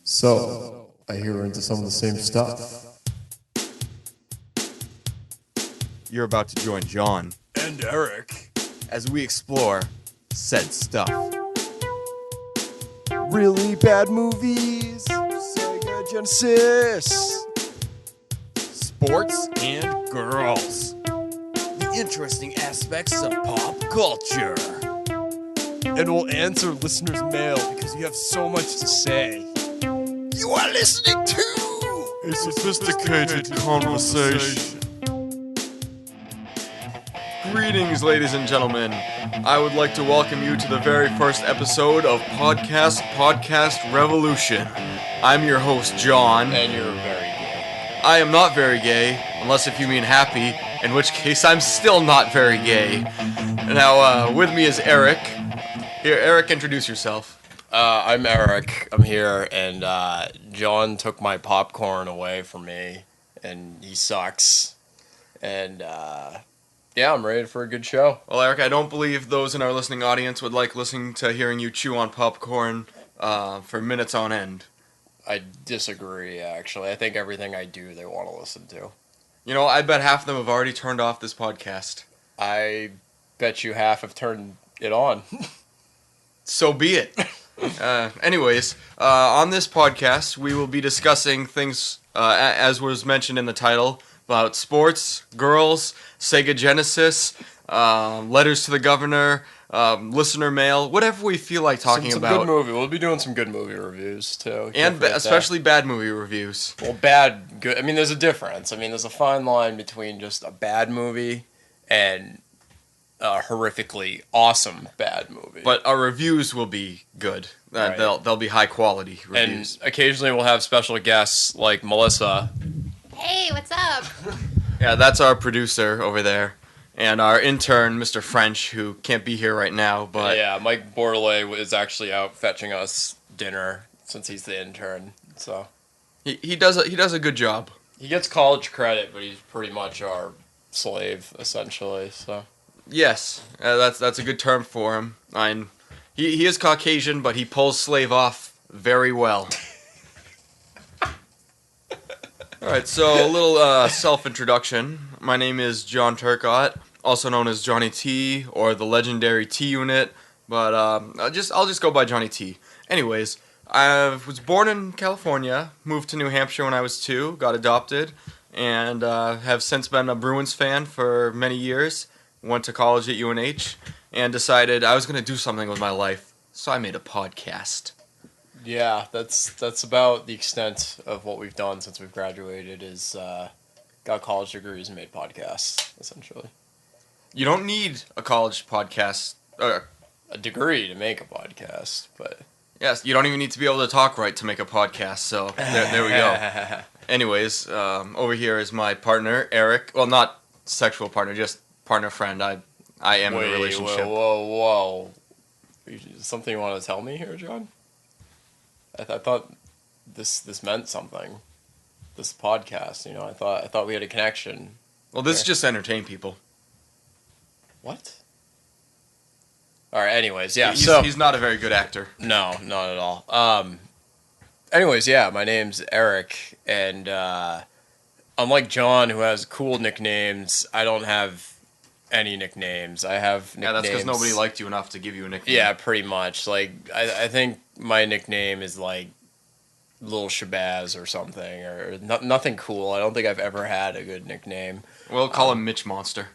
So, I hear we're into some of the same stuff. You're about to join Jon and Eric as we explore said stuff. Really bad movies, Sega Genesis, Sports and girls. The interesting aspects of pop culture. and we'll answer listeners' mail because you have so much to say. You are listening to A sophisticated conversation. Greetings, ladies and gentlemen. I would like to welcome you to the very first episode of Podcast Revolution. I'm your host, Jon. And you're very gay. I am not very gay, unless if you mean happy, in which case I'm still not very gay. Now, with me is Eric. Here, Eric, introduce yourself. I'm Eric. I'm here, and Jon took my popcorn away from me, and he sucks. And yeah, I'm ready for a good show. Well, Eric, I don't believe those in our listening audience would like listening to hearing you chew on popcorn for minutes on end. I disagree, actually. I think everything I do, they want to listen to. You know, I bet half of them have already turned off this podcast. I bet you half have turned it on. So be it. Anyways, on this podcast, we will be discussing things, as was mentioned in the title, about sports, girls, Sega Genesis, letters to the governor, listener mail, whatever we feel like talking some about. Good movie. We'll be doing some good movie reviews, too. And especially bad movie reviews. Well, bad, good. I mean, there's a difference. I mean, there's a fine line between just a bad movie and a horrifically awesome bad movie. But our reviews will be good. Right. They'll be high quality reviews. And occasionally we'll have special guests like Melissa. Hey, what's up? Yeah, that's our producer over there. And our intern, Mr. French, who can't be here right now, but... Yeah, Mike Bordelais is actually out fetching us dinner since he's the intern. So He does a good job. he gets college credit, but he's pretty much our slave, essentially. So Yes, that's a good term for him. He is Caucasian, but he pulls slave off very well. All right, so a little self-introduction. My name is Jon Turcotte, also known as Johnny T or the legendary T Unit, but I'll just go by Johnny T. Anyways, I was born in California, moved to New Hampshire when I was 2, got adopted, and have since been a Bruins fan for many years. Went to college at UNH and decided I was going to do something with my life, so I made a podcast. yeah, that's about the extent of what we've done since we've graduated. Is got college degrees and made podcasts, essentially. You don't need a college podcast. A degree to make a podcast, but Yes, you don't even need to be able to talk right to make a podcast, so there we go. Anyways, over here is my partner, Eric. Well, not sexual partner, just partner friend. I am in a relationship. Whoa. Something you want to tell me here, Jon? I thought this meant something. This podcast, you know, I thought we had a connection. Well, this is just to entertain people. What? All right. Anyways, yeah. He's not a very good actor. No, not at all. Anyways, yeah. My name's Eric, and unlike Jon, who has cool nicknames, I don't have any nicknames. I have nicknames. Yeah, that's because nobody liked you enough to give you a nickname. Yeah, pretty much. Like, I think my nickname is like Little Shabazz or something, or nothing cool. I don't think I've ever had a good nickname. We'll call him Mitch Monster.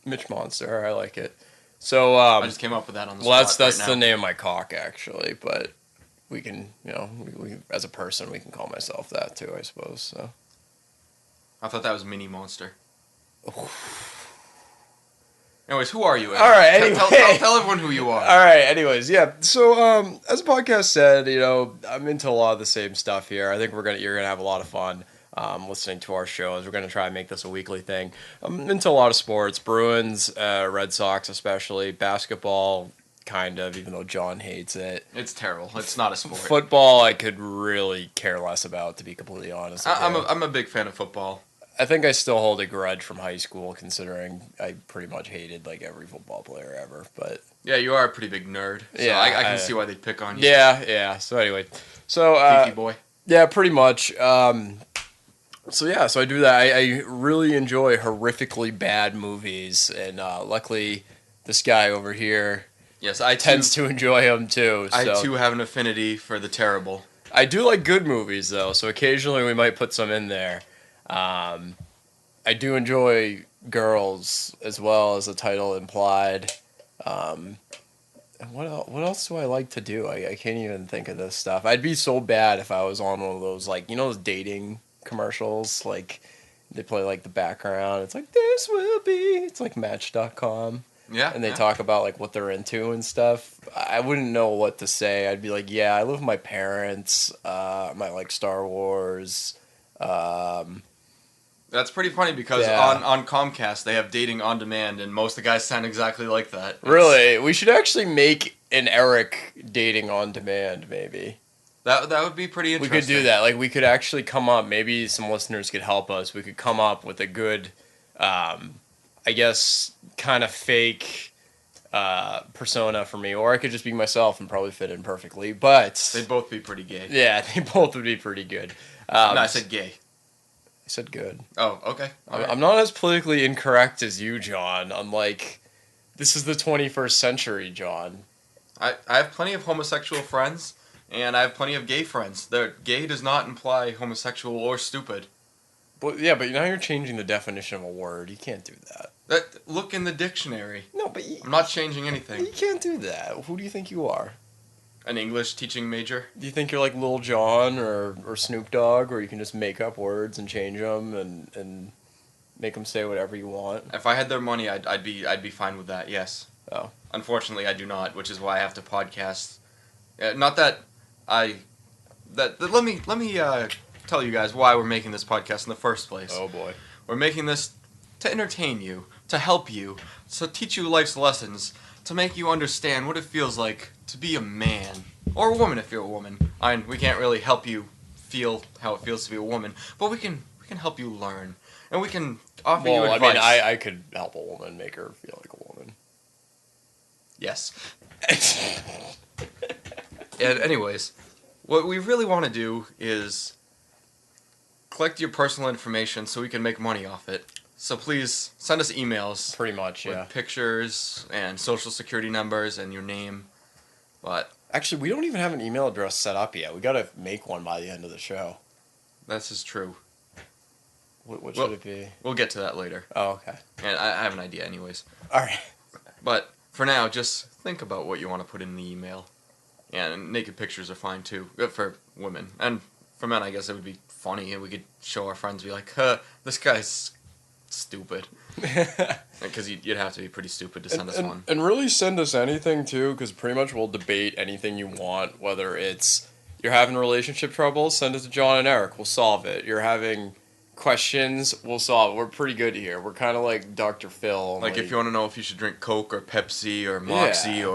Mitch Monster, I like it. So, I just came up with that on the well, spot that's right the now. name of my cock, actually, but we can, you know, we as a person, we can call myself that too, I suppose, so. I thought that was Mini Monster. Anyways, who are you, Eric? All right, anyway. Tell everyone who you are. All right, anyways, yeah. So, as the podcast said, you know, I'm into a lot of the same stuff here. I think you're gonna have a lot of fun listening to our shows. We're gonna try and make this a weekly thing. I'm into a lot of sports, Bruins, Red Sox, especially basketball, kind of. Even though Jon hates it, It's terrible. It's not a sport. football I could really care less about, to be completely honest. I'm a big fan of football. I think I still hold a grudge from high school, considering I pretty much hated like every football player ever. But Yeah, you are a pretty big nerd. So Yeah, I can see why they'd pick on you. yeah. So anyway, So, Fifi boy. yeah, pretty much. So I do that. I really enjoy horrifically bad movies, and luckily, this guy over here Yes, I tends to enjoy them too. I So too have an affinity for the terrible. I do like good movies though, so occasionally we might put some in there. I do enjoy girls as well, as the title implied. And what else do I like to do? I can't even think of this stuff. I'd be so bad if I was on one of those, like, those dating commercials, like they play like the background. It's like, this will be. It's like Match.com. Yeah. And they yeah. talk about like what they're into and stuff. I wouldn't know what to say. I'd be like, yeah, I live with my parents. I might like Star Wars. That's pretty funny because Yeah. on Comcast they have dating on demand, and most of the guys sound exactly like that. Really, we should actually make an Eric dating on demand. Maybe That would be pretty we interesting. could do that. Like we could actually come up. Maybe some listeners could help us. We could come up with a good, I guess, kind of fake persona for me, or I could just be myself and probably fit in perfectly. But They'd both be pretty gay. yeah, they both would be pretty good. No, I said gay. I said good. Oh, okay. All right. I'm not as politically incorrect as you, John. I'm like, this is the 21st century, John. I have plenty of homosexual friends, and I have plenty of gay friends. Gay does not imply homosexual or stupid. But yeah, but now you're changing the definition of a word. You can't do that. Look in the dictionary. No, but I'm not changing anything. you can't do that. Who do you think you are? An English teaching major. Do you think you're like Lil Jon or Snoop Dogg, or you can just make up words and change them and make them say whatever you want? If I had their money, I'd be fine with that. Yes. Oh. Unfortunately, I do not, which is why I have to podcast. Not that I. Let me tell you guys why we're making this podcast in the first place. Oh boy. We're making this to entertain you, to help you, to teach you life's lessons, to make you understand what it feels like to be a man or a woman if you're a woman. We can't really help you feel how it feels to be a woman, but we can help you learn, and we can offer you Well, advice. I mean, I could help a woman, make her feel like a woman. Yes. And anyways, what we really want to do is collect your personal information so we can make money off it. So please send us emails Pretty much, with yeah. pictures and social security numbers and your name. But Actually, we don't even have an email address set up yet. We gotta make one by the end of the show. this is true. What Well- should it be? We'll get to that later. Oh, okay. And I have an idea anyways. All right. But for now, just think about what you want to put in the email. And naked pictures are fine too, for women. And for men, I guess it would be funny, and we could show our friends, be like, this guy's stupid. Because you'd have to be pretty stupid to send us one. And really send us anything too, because pretty much we'll debate anything you want. Whether it's you're having relationship trouble, send it to Jon and Eric. We'll solve it. You're having questions, we'll solve it. We're pretty good here. We're kind of like Dr. Phil. Like if you want to know if you should drink Coke or Pepsi or Moxie Yeah.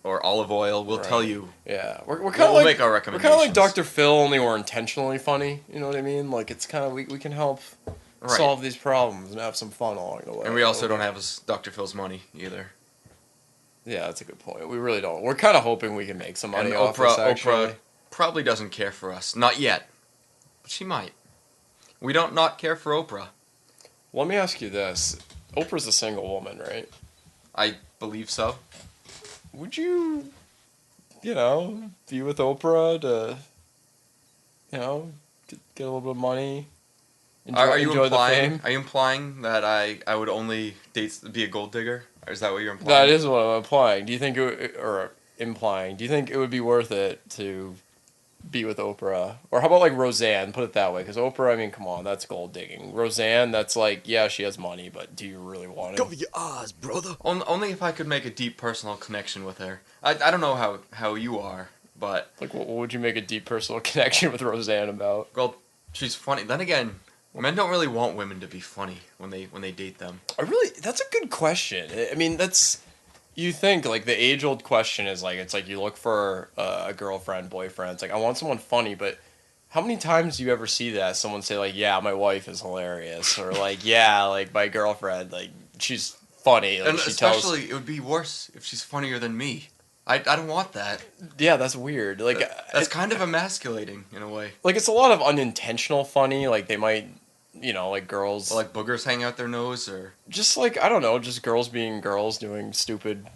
or olive oil, we'll tell you. Yeah, we're kind We'll of like make our we're recommendations. kind of like Dr. Phil, only we're intentionally funny. You know what I mean? Like it's kind of we can help Right. solve these problems and have some fun along the way. And we also don't have Dr. Phil's money either. Yeah, that's a good point. We really don't. We're kind of hoping we can make some money And off this, Oprah actually. probably doesn't care for us. Not yet. But she might. We don't not care for Oprah. Let me ask you this: Oprah's a single woman, right? I believe so. Would you, be with Oprah to, get a little bit of money? Are you enjoy the implying? fame? Are you implying that I would only be a gold digger? Or is that what you're implying? That is what I'm implying. Do you think implying? Do you think it would be worth it to be with Oprah? Or how about like Roseanne? Put it that way, because Oprah, I mean, come on, that's gold digging. Roseanne, that's like, yeah, she has money, but do you really want it? Cover your eyes, brother. Only if I could make a deep personal connection with her. I don't know how you are, but Like, what would you make a deep personal connection with Roseanne about? well, she's funny. Then again, men don't really want women to be funny when they date them. That's a good question. I mean, you think, like, the age-old question is, like, it's like you look for a girlfriend, boyfriend. It's like, I want someone funny, but how many times do you ever see that? Someone say, like, yeah, my wife is hilarious. Or, like, yeah, like, my girlfriend, like, she's funny. Like, And she especially, it would be worse if she's funnier than me. I don't want that. Yeah, that's weird. Like That's kind of emasculating in a way. like it's a lot of unintentional funny. Like they might, like girls, Or like boogers hang out their nose, or just like I don't know, just girls being girls doing stupid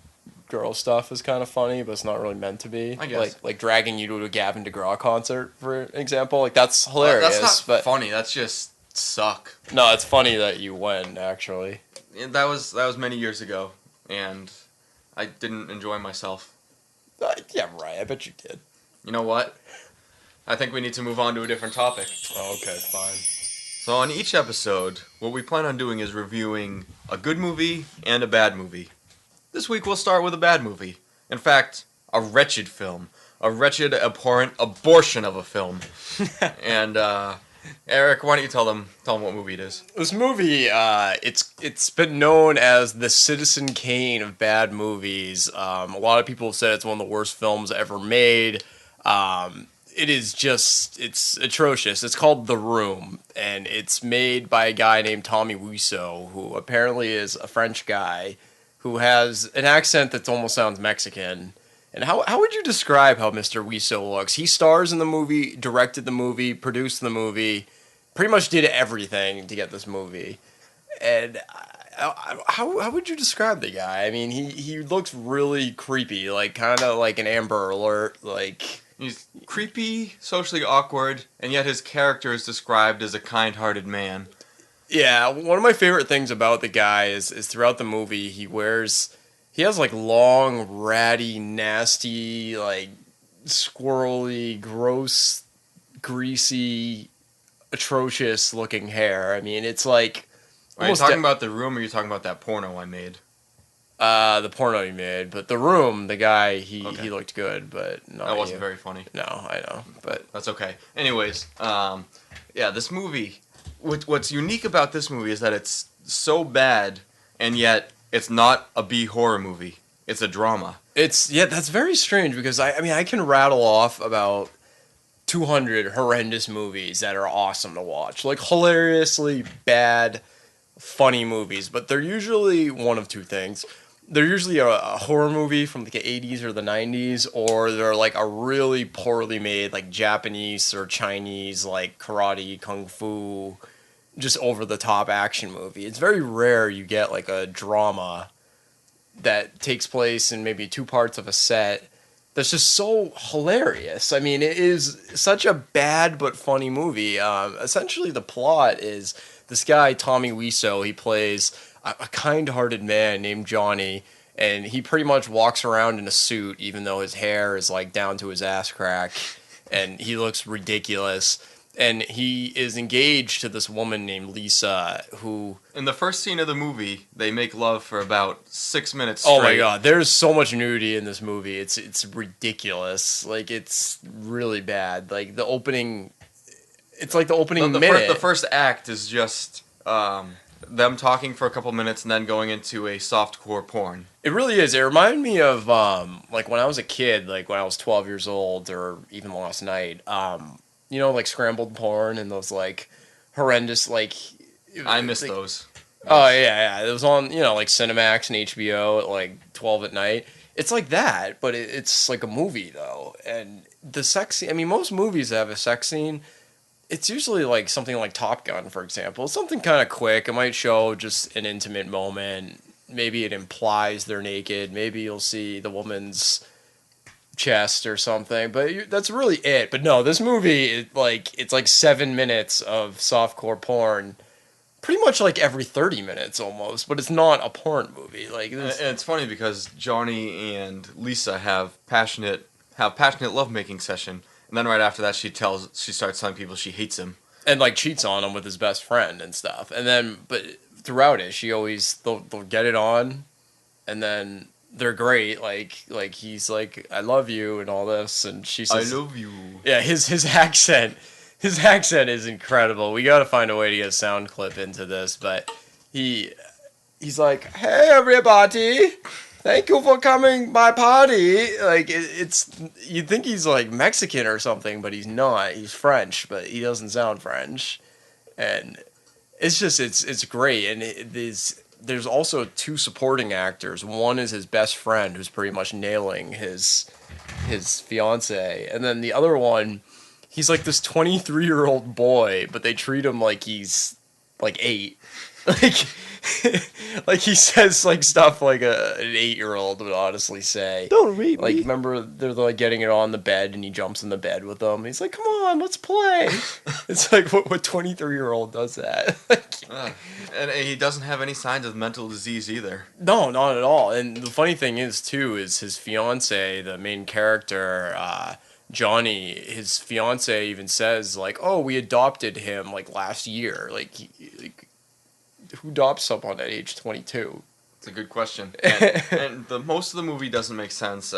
girl stuff is kind of funny, but it's not really meant to be. I guess. Like dragging you to a Gavin DeGraw concert, for example. Like that's hilarious. that's not but funny. That's just suck. no, it's funny that you went actually. That was many years ago, and I didn't enjoy myself. Yeah, right. I bet you did. You know what? I think we need to move on to a different topic. Oh, okay, fine. So on each episode, what we plan on doing is reviewing a good movie and a bad movie. This week we'll start with a bad movie. In fact, a wretched film. A wretched, abhorrent abortion of a film. And, Eric, why don't you tell them what movie it is? This movie, it's been known as the Citizen Kane of bad movies. A lot of people have said it's one of the worst films ever made. It's atrocious. It's called The Room, and it's made by a guy named Tommy Wiseau, who apparently is a French guy who has an accent that almost sounds Mexican. And how would you describe how Mr. Wiseau looks? He stars in the movie, directed the movie, produced the movie, pretty much did everything to get this movie. And how would you describe the guy? I mean, he looks really creepy, like kind of like an Amber Alert, like... He's creepy, socially awkward, and yet his character is described as a kind-hearted man. Yeah, one of my favorite things about the guy is throughout the movie, he has like long, ratty, nasty, like squirrely, gross, greasy, atrocious looking hair. I mean, it's like... Are you talking about The Room, or are you talking about that porno I made? The porno he made, but The Room, the guy, he Okay. looked good, but not That wasn't you. very funny. No, I know, but... That's okay. Anyways, yeah, this movie... What's unique about this movie is that it's so bad, and yet it's not a B horror movie. It's a drama. That's very strange, because I mean, I can rattle off about 200 horrendous movies that are awesome to watch. Like, hilariously bad, funny movies, but they're usually one of two things. They're usually a horror movie from like the 80s or the 90s, or they're like a really poorly made, like Japanese or Chinese, like karate, kung fu, just over-the-top action movie. It's very rare you get like a drama that takes place in maybe two parts of a set that's just so hilarious. I mean, it is such a bad but funny movie. Essentially, the plot is this guy, Tommy Wiseau, he plays a kind-hearted man named Johnny, and he pretty much walks around in a suit, even though his hair is like down to his ass crack, and he looks ridiculous. And he is engaged to this woman named Lisa, who... In the first scene of the movie, they make love for about 6 minutes straight. Oh my god, there's so much nudity in this movie. It's ridiculous. Like, it's really bad. Like, the opening... It's like the opening minute. The first act is just them talking for a couple minutes and then going into a softcore porn. It really is. It reminded me of, like, when I was a kid, like, when I was 12 years old, or even last night, like, scrambled porn and those, like, horrendous, like... I miss those. Oh, yeah. It was on, like, Cinemax and HBO at, like, 12 at night. It's like that, but it's like a movie, though. And the sex scene... I mean, most movies that have a sex scene... It's usually like something like Top Gun, for example. Something kind of quick. It might show just an intimate moment. Maybe it implies they're naked. Maybe you'll see the woman's chest or something. But that's really it. But no, this movie, it's like 7 minutes of softcore porn. Pretty much like every 30 minutes almost. But it's not a porn movie. Like, and it's funny because Johnny and Lisa have passionate lovemaking session. And then right after that, she starts telling people she hates him. And, like, cheats on him with his best friend and stuff. And then, but throughout it, they'll get it on, and then they're great. Like he's like, I love you and all this, and she says, I love you. Yeah, his accent is incredible. We got to find a way to get a sound clip into this, but he's like, hey, everybody. Thank you for coming my party. Like, you'd think he's like Mexican or something, but he's not. He's French, but he doesn't sound French. And it's just, it's great. And there's also two supporting actors. One is his best friend, who's pretty much nailing his fiance, and then the other one, he's like this 23-year-old boy, but they treat him like he's like 8. Like, like he says like stuff like an 8-year-old would honestly say. Don't read Like, me. remember they're like getting it on the bed, and he jumps in the bed with them. He's like, "Come on, let's play." It's like what 23-year-old does that? And he doesn't have any signs of mental disease either. No, not at all. And the funny thing is too is his fiance, the main character, Johnny, his fiance even says like, "Oh, we adopted him like last year." Like who adopts someone at age 22? It's a good question. And most of the movie doesn't make sense.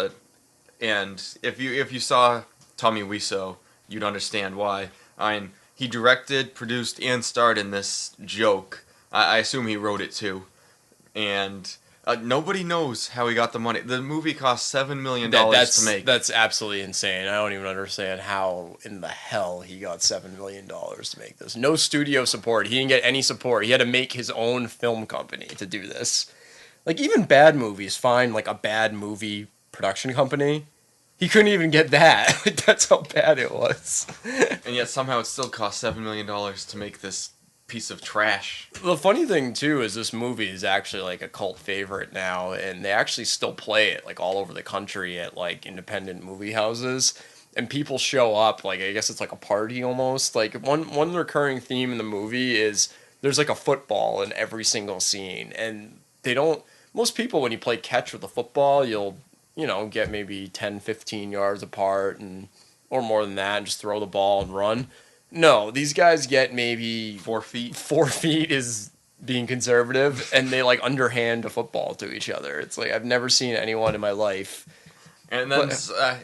And if you saw Tommy Wiseau, you'd understand why. I mean, he directed, produced, and starred in this joke. I assume he wrote it too. And nobody knows how he got the money. The movie cost $7 million to make. That's absolutely insane. I don't even understand how in the hell he got $7 million to make this. No studio support. He didn't get any support. He had to make his own film company to do this. Like, even bad movies find like a bad movie production company. He couldn't even get that. Like, that's how bad it was. And yet somehow it still cost $7 million to make this piece of trash. The funny thing too is this movie is actually like a cult favorite now, and they actually still play it like all over the country at like independent movie houses, and people show up. Like, I guess it's like a party almost. Like one recurring theme in the movie is there's like a football in every single scene, and they don't. Most people, when you play catch with a football, you'll get maybe 10, 15 yards apart and or more than that, and just throw the ball and run. No, these guys get maybe 4 feet. 4 feet is being conservative, and they like underhand a football to each other. It's like I've never seen anyone in my life. And then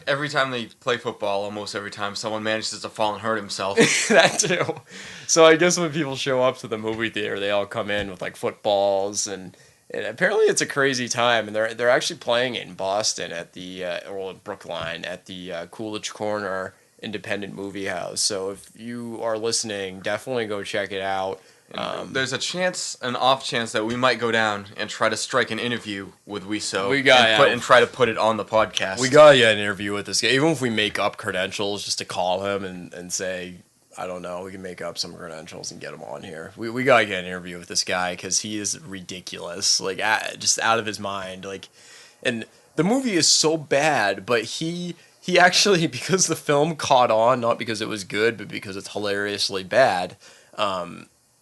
every time they play football, almost every time, someone manages to fall and hurt himself. That too. So I guess when people show up to the movie theater, they all come in with like footballs, and apparently it's a crazy time. And they're actually playing it in Boston at the or Brookline at the Coolidge Corner Independent Movie House. So if you are listening, definitely go check it out. There's an off chance that we might go down and try to strike an interview with Wiseau and try to put it on the podcast. We got an interview with this guy, even if we make up credentials just to call him and say, I don't know, we can make up some credentials and get him on here. We got to get an interview with this guy because he is ridiculous, like just out of his mind. Like, and the movie is so bad, but he actually, because the film caught on, not because it was good, but because it's hilariously bad,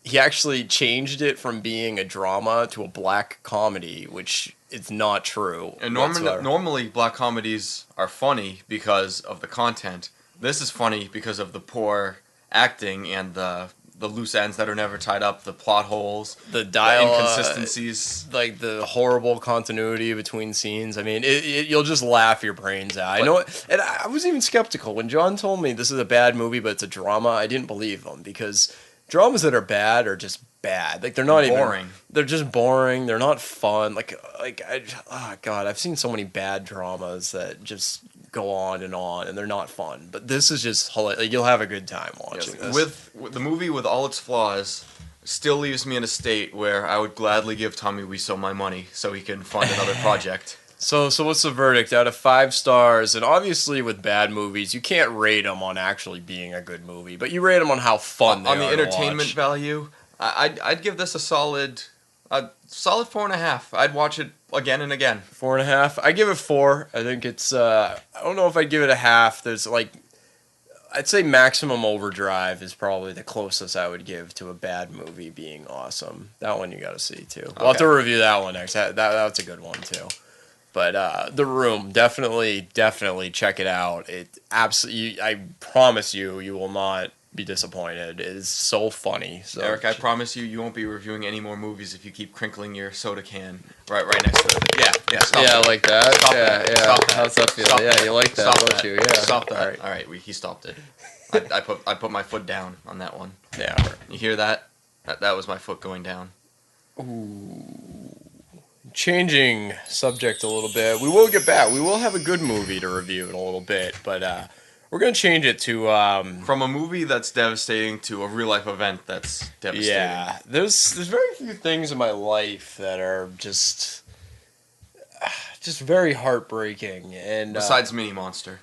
he actually changed it from being a drama to a black comedy, which is not true. And normally black comedies are funny because of the content. This is funny because of the poor acting and the loose ends that are never tied up, the plot holes, the dialogue, inconsistencies, like the horrible continuity between scenes. I mean, you'll just laugh your brains out. I know, and I was even skeptical when John told me this is a bad movie, but it's a drama. I didn't believe him because dramas that are bad are just bad. Like, they're not boring. They're just boring. They're not fun. Oh God, I've seen so many bad dramas that just go on, and they're not fun. But this is just hilarious. Like, you'll have a good time watching this. With the movie, with all its flaws, still leaves me in a state where I would gladly give Tommy Wiseau my money so he can fund another project. So what's the verdict? Out of 5 stars, and obviously with bad movies, you can't rate them on actually being a good movie, but you rate them on how fun they are on the to entertainment watch. Value. I'd give this a solid 4.5. I'd watch it again and again. 4.5. I give it 4. I think it's. I don't know if I'd give it a half. There's I'd say Maximum Overdrive is probably the closest I would give to a bad movie being awesome. That one you got to see too. We'll have to review that one next. That's a good one too. But The Room, definitely check it out. It absolutely. I promise you will not be disappointed. It is so funny. So, Eric, I promise you won't be reviewing any more movies if you keep crinkling your soda can right next to it. Yeah. Stop that. Like that. Stop yeah. that. Stop that. How's that feel? Stop yeah, that. you like that, Stop don't that. you? Yeah. Stop that. All right. He stopped it. I put my foot down on that one. Yeah. You hear that? That was my foot going down. Ooh. Changing subject a little bit. We will get back. We will have a good movie to review in a little bit, but We're gonna change it to From a movie that's devastating to a real life event that's devastating. yeah. There's very few things in my life that are just very heartbreaking. And Besides Mini Monster.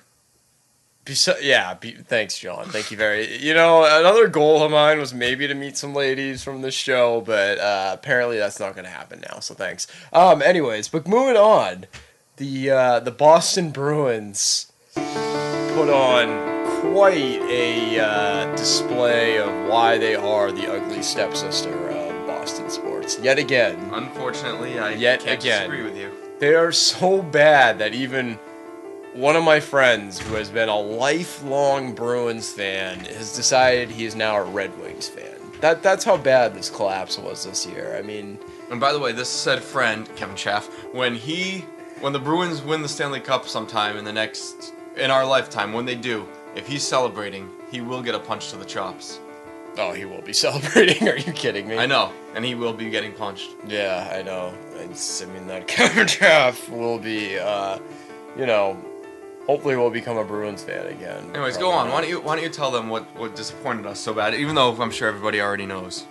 thanks, John. Thank you very. Another goal of mine was maybe to meet some ladies from the show, but apparently that's not going to happen now. So thanks. Anyways, but moving on, the Boston Bruins put on quite a display of why they are the ugly stepsister of Boston sports. Yet again. Unfortunately, I can't disagree with you. They are so bad that even one of my friends, who has been a lifelong Bruins fan, has decided he is now a Red Wings fan. That's how bad this collapse was this year. I mean, and by the way, this said friend Kevin Schaff, when the Bruins win the Stanley Cup sometime in our lifetime, when they do, if he's celebrating, he will get a punch to the chops. oh, he will be celebrating. Are you kidding me? I know, and he will be getting punched. Yeah, I know. That Kevin Schaff will be, hopefully we'll become a Bruins fan again. Anyways, go on. Why don't you tell them what disappointed us so bad? Even though I'm sure everybody already knows.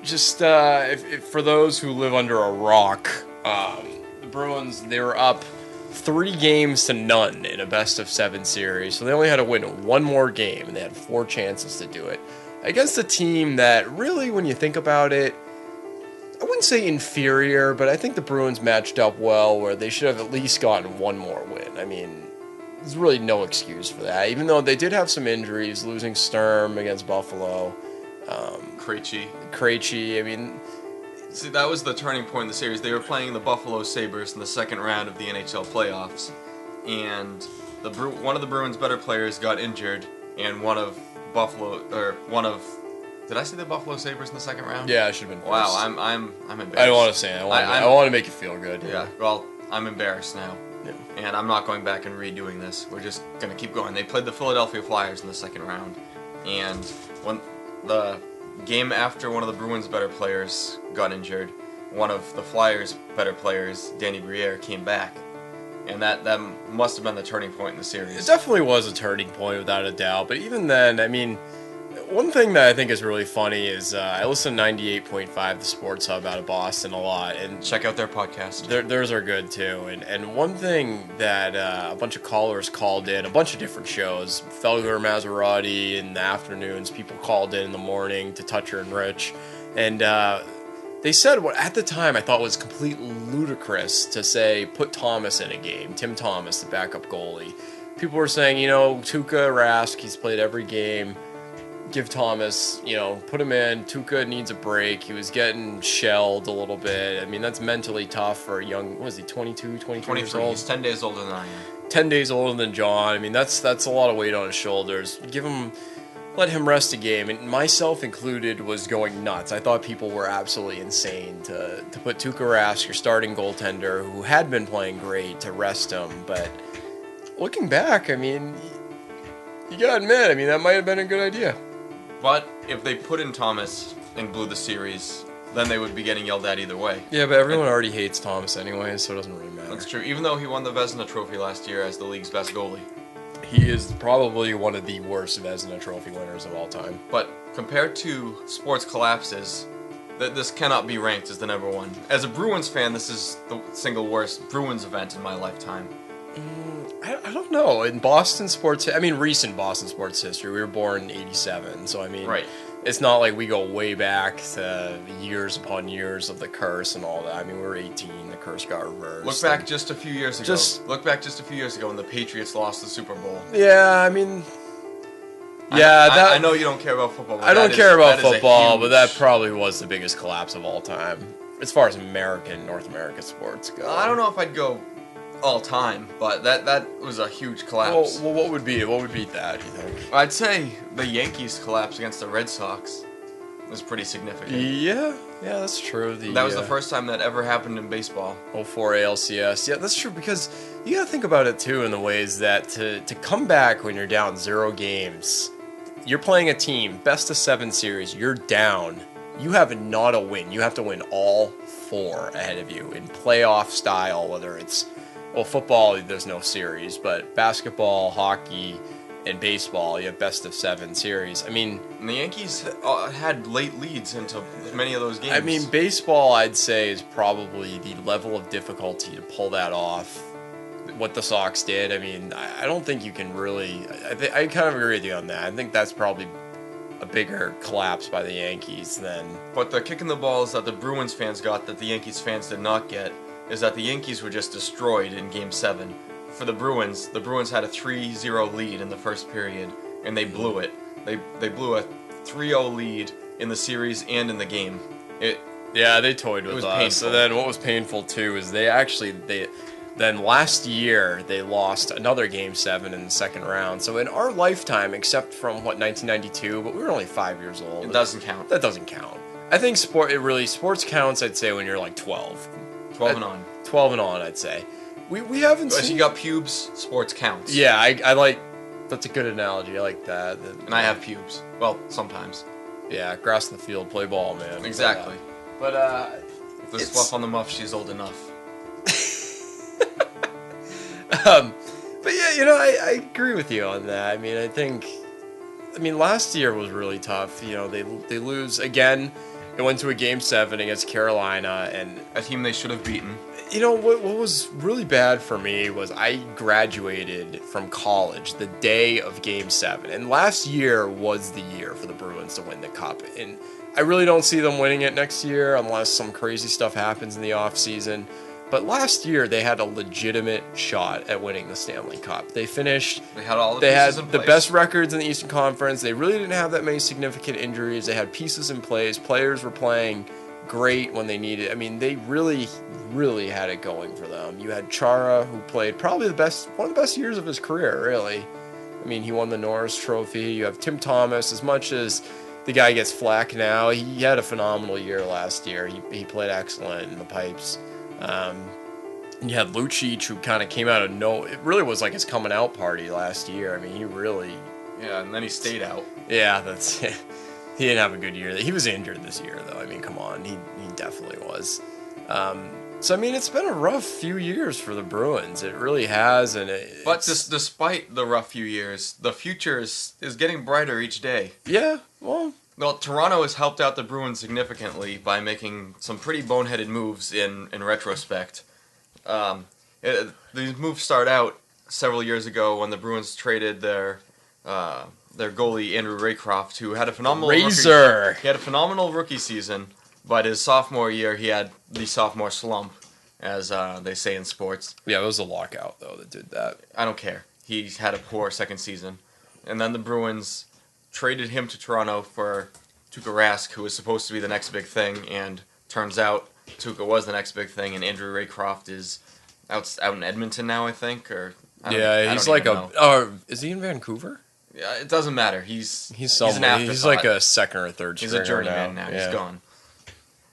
Just if for those who live under a rock, the Bruins, they were up 3-0 in a best-of-7 series, so they only had to win one more game, and they had 4 chances to do it against a team that really, when you think about it, I wouldn't say inferior, but I think the Bruins matched up well, where they should have at least gotten one more win. I mean, there's really no excuse for that, even though they did have some injuries, losing Sturm against Buffalo. Krejci, I mean... See, that was the turning point in the series. They were playing the Buffalo Sabres in the second round of the NHL playoffs, and one of the Bruins' better players got injured, and did I say the Buffalo Sabres in the second round? Yeah, I should have been. Wow, I'm embarrassed. I don't want to say it. I want to make you feel good. Yeah, well, I'm embarrassed now. Yeah. And I'm not going back and redoing this. We're just going to keep going. They played the Philadelphia Flyers in the second round, and when the game after one of the Bruins' better players got injured, one of the Flyers' better players, Danny Briere, came back. And that must have been the turning point in the series. It definitely was a turning point, without a doubt. But even then, I mean, one thing that I think is really funny is I listen to 98.5, the Sports Hub out of Boston, a lot. And check out their podcast. Theirs are good, too. And one thing that a bunch of callers called in, a bunch of different shows, Felger, Maserati in the afternoons, people called in the morning to Toucher and Rich. And they said what at the time I thought was completely ludicrous to say, put Thomas in a game, Tim Thomas, the backup goalie. People were saying, Tuukka Rask, he's played every game. Give Thomas, put him in. Tuukka needs a break. He was getting shelled a little bit. I mean, that's mentally tough for a young, what is he, 22, 23 years old? He's 10 days older than I am. 10 days older than John. I mean, that's a lot of weight on his shoulders. Let him rest a game. And myself included was going nuts. I thought people were absolutely insane to put Tuukka Rask, your starting goaltender, who had been playing great, to rest him. But looking back, I mean, you gotta admit, that might have been a good idea. But if they put in Thomas and blew the series, then they would be getting yelled at either way. Yeah, but everyone already hates Thomas anyway, so it doesn't really matter. That's true. Even though he won the Vezina Trophy last year as the league's best goalie. He is probably one of the worst Vezina Trophy winners of all time. But compared to sports collapses, this cannot be ranked as the number one. As a Bruins fan, this is the single worst Bruins event in my lifetime. I don't know. In Boston sports, recent Boston sports history, we were born in 87, so right. It's not like we go way back to years upon years of the curse and all that. We were 18, the curse got reversed. Look back just a few years ago. When the Patriots lost the Super Bowl. Yeah, I know you don't care about football. I don't care about football, but that probably was the biggest collapse of all time, as far as North American sports go. I don't know if I'd go all time, but that was a huge collapse. Well, what would beat that, do you think? I'd say the Yankees collapse against the Red Sox was pretty significant. Yeah, that's true. That was the first time that ever happened in baseball. 04 ALCS. Yeah, that's true, because you gotta think about it too in the ways that to come back when you're down 0 games, you're playing a team, best of 7 series, you're down. You have not a win. You have to win all 4 ahead of you in playoff style, whether it's football, there's no series, but basketball, hockey, in baseball, you have best of 7 series. I mean, And the Yankees had late leads into many of those games. I mean, baseball, I'd say, is probably the level of difficulty to pull that off. What the Sox did, I mean, I don't think you can really. I kind of agree with you on that. I think that's probably a bigger collapse by the Yankees than. But the kick in the balls that the Bruins fans got that the Yankees fans did not get is that the Yankees were just destroyed in Game 7. For the Bruins had a 3-0 lead in the first period, and they blew it. They blew a 3-0 lead in the series and in the game. Yeah, they toyed with was us. painful. So then what was painful, too, is then last year, they lost another Game 7 in the second round. So in our lifetime, except from, 1992, but we were only 5 years old. It doesn't count. That doesn't count. I think sports counts, I'd say, when you're like 12. 12 and on. 12 and on, I'd say. We haven't If seen... you got pubes, sports counts. Yeah, I like... That's a good analogy. I like that. And I have pubes. Well, sometimes. Yeah, grass in the field, play ball, man. Exactly. But, If there's fluff on the muff, she's old enough. But yeah, I agree with you on that. I mean, last year was really tough. They lose again. It went to a Game 7 against Carolina, and A team they should have beaten. what was really bad for me was I graduated from college the day of Game 7, and last year was the year for the Bruins to win the Cup, and I really don't see them winning it next year unless some crazy stuff happens in the offseason. But last year, they had a legitimate shot at winning the Stanley Cup. They finished... They had all the They had pieces in the place. best records in the Eastern Conference. They really didn't have that many significant injuries. They had pieces in place. Players were playing great when they needed. I mean, they really, really had it going for them. You had Chara, who played probably one of the best years of his career, really. I mean, he won the Norris Trophy. You have Tim Thomas. As much as the guy gets flack now, he had a phenomenal year last year. He played excellent in the pipes. And you had Lucic, who kind of came out of it really was like his coming out party last year. I mean, he really... Yeah, and then he stayed out. Yeah, that's... He didn't have a good year. He was injured this year, though. I mean, come on. He definitely was. So, I mean, it's been a rough few years for the Bruins. It really has, and But despite the rough few years, the future is getting brighter each day. Yeah, well... Well, Toronto has helped out the Bruins significantly by making some pretty boneheaded moves in retrospect. These moves start out several years ago when the Bruins traded their goalie Andrew Raycroft, who had a phenomenal Razor. He had a phenomenal rookie season, but his sophomore year he had the sophomore slump, as they say in sports. Yeah, it was a lockout, though, that did that. I don't care. He had a poor second season, and then the Bruins traded him to Toronto for Tuukka Rask, who was supposed to be the next big thing, and turns out Tuukka was the next big thing, and Andrew Raycroft is out in Edmonton now, I think, or He's like is he in Vancouver? Yeah, it doesn't matter. He's He's an afterthought. He's like a second or third. He's a journeyman now. Yeah. He's gone.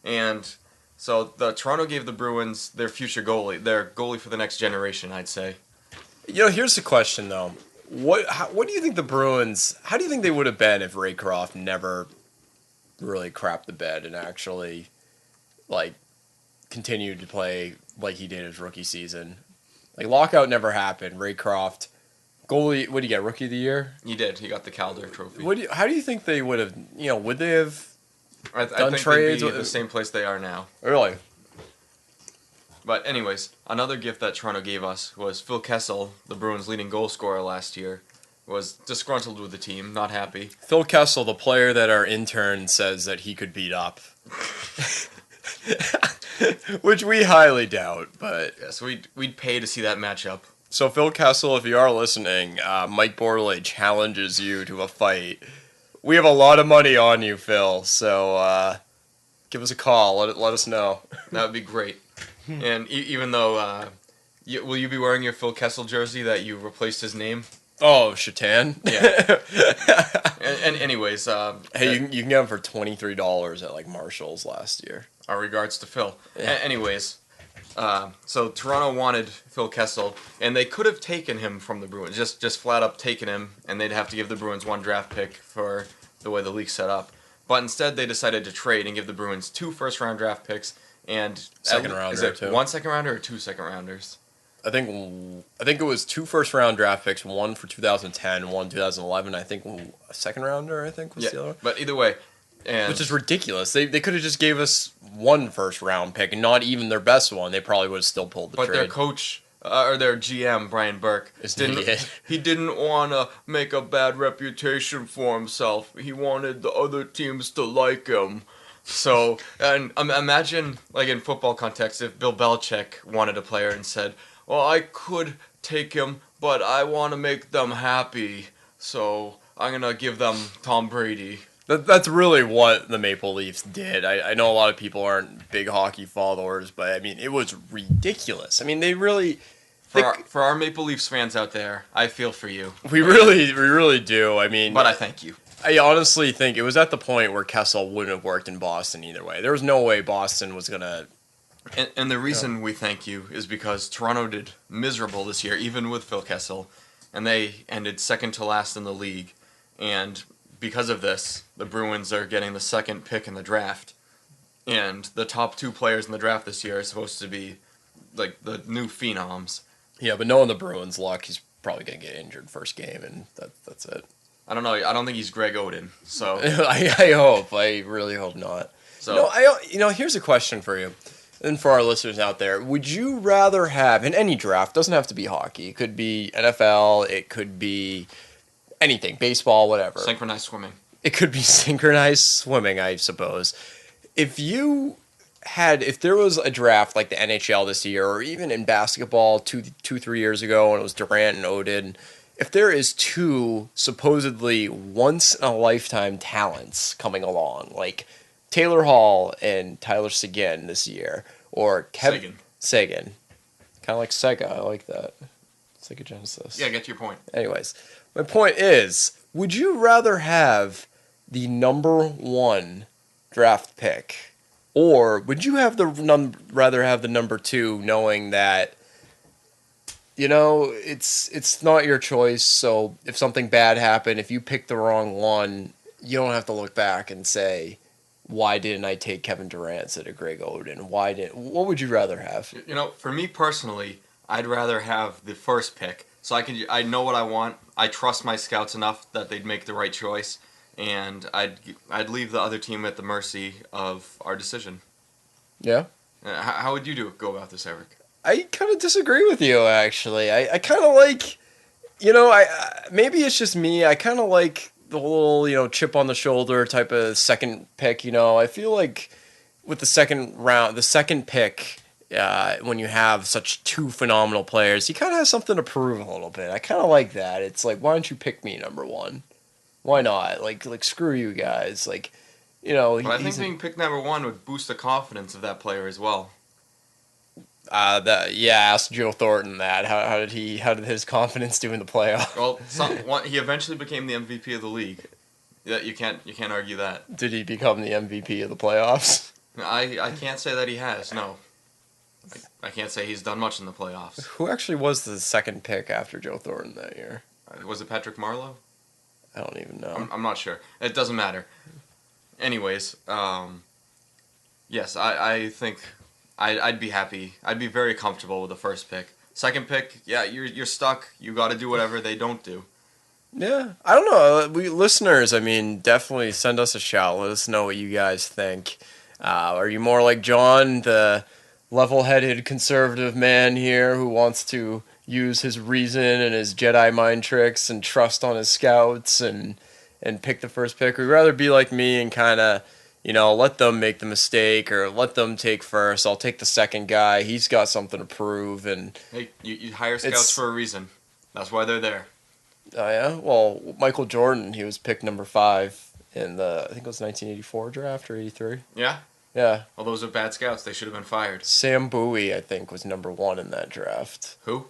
And so the Toronto gave the Bruins their future goalie, their goalie for the next generation, I'd say. Here's the question though. What do you think the Bruins? How do you think they would have been if Raycroft never really crapped the bed and actually continued to play like he did his rookie season? Like, lockout never happened. Raycroft, goalie, what did he get? Rookie of the year? He did. He got the Calder Trophy. How do you think they would have? Would they have I done think trades? they'd be the same place they are now. Really? But anyways, another gift that Toronto gave us was Phil Kessel, the Bruins' leading goal scorer last year, was disgruntled with the team, not happy. Phil Kessel, the player that our intern says that he could beat up. Which we highly doubt, but... Yeah, so we'd pay to see that matchup. So Phil Kessel, if you are listening, Mike Borley challenges you to a fight. We have a lot of money on you, Phil, so give us a call. Let us know. That would be great. And even though... will you be wearing your Phil Kessel jersey that you replaced his name? Oh, Shatan? Yeah. and anyways... hey, you can get him for $23 at Marshall's last year. Our regards to Phil. Yeah. Anyways, so Toronto wanted Phil Kessel, and they could have taken him from the Bruins, just flat up taken him, and they'd have to give the Bruins one draft pick for the way the league's set up. But instead, they decided to trade and give the Bruins 2 first-round draft picks and Second rounder, is it too. 1 second rounder or 2 second rounders? I think it was 2 first-round draft picks, one for 2010, one 2011. I think a second rounder. I think was the other one. But either way, and Which is ridiculous. They could have just gave us 1 first-round pick and not even their best one. They probably would have still pulled the but trade. their coach or their GM Brian Burke didn't want to make a bad reputation for himself. He wanted the other teams to like him. So, and imagine, like in football context, if Bill Belichick wanted a player and said, well, I could take him, but I want to make them happy, so I'm going to give them Tom Brady. That's really what the Maple Leafs did. I know a lot of people aren't big hockey followers, but I mean, it was ridiculous. I mean, they really... For our Maple Leafs fans out there, I feel for you. We really do. I mean... But I thank you. I honestly think it was at the point where Kessel wouldn't have worked in Boston either way. There was no way Boston was going to... And the reason we thank you is because Toronto did miserable this year, even with Phil Kessel, and they ended second to last in the league. And because of this, the Bruins are getting the second pick in the draft. And the top 2 players in the draft this year are supposed to be like the new phenoms. Yeah, but knowing the Bruins' luck, he's probably going to get injured first game, and that's it. I don't know. I don't think he's Greg Oden. So I hope. I really hope not. So here's a question for you, and for our listeners out there: would you rather have in any draft? Doesn't have to be hockey. It could be NFL. It could be anything, baseball, whatever. synchronized swimming. It could be synchronized swimming, I suppose. If there was a draft like the NHL this year, or even in basketball 3 years ago, when it was Durant and Oden. If there is 2 supposedly once-in-a-lifetime talents coming along, like Taylor Hall and Tyler Seguin this year, or Sagan. Kind of like Sega, I like that. Sega Genesis. Yeah, I get your point. Anyways, my point is, would you rather have the number 1 draft pick, or would you rather have the number 2, knowing that it's not your choice, so if something bad happened, if you pick the wrong one, you don't have to look back and say, why didn't I take Kevin Durant instead of Greg Oden? What would you rather have? For me personally, I'd rather have the first pick, so I know what I want. I trust my scouts enough that they'd make the right choice, and I'd leave the other team at the mercy of our decision. Yeah? How would you go about this, Eric? I kind of disagree with you, actually. I kind of like, maybe it's just me. I kind of like the little, chip on the shoulder type of second pick, I feel like with the second pick, when you have such 2 phenomenal players, you kind of have something to prove a little bit. I kind of like that. It's like, why don't you pick me number 1? Why not? Like screw you guys. Like, But I think being picked number 1 would boost the confidence of that player as well. Ask Joe Thornton that. How did his confidence do in the playoffs? Well, he eventually became the MVP of the league. Yeah, you can't argue that. Did he become the MVP of the playoffs? I can't say that he has. No, I can't say he's done much in the playoffs. Who actually was the second pick after Joe Thornton that year? Was it Patrick Marleau? I don't even know. I'm not sure. It doesn't matter. Anyways, yes, I think. I'd be happy. I'd be very comfortable with the first pick. Second pick, yeah, you're stuck. You got to do whatever they don't do. Yeah, I don't know. We listeners, definitely send us a shout. Let us know what you guys think. Are you more like John, the level-headed conservative man here who wants to use his reason and his Jedi mind tricks and trust on his scouts and pick the first pick? Or would you rather be like me and kind of let them make the mistake or let them take first. I'll take the second guy. He's got something to prove. And hey, you hire scouts for a reason. That's why they're there. Oh, yeah? Well, Michael Jordan, he was picked number 5 in the, I think it was 1984 draft or 83. Yeah? Yeah. Well, those are bad scouts. They should have been fired. Sam Bowie, I think, was number 1 in that draft. Who?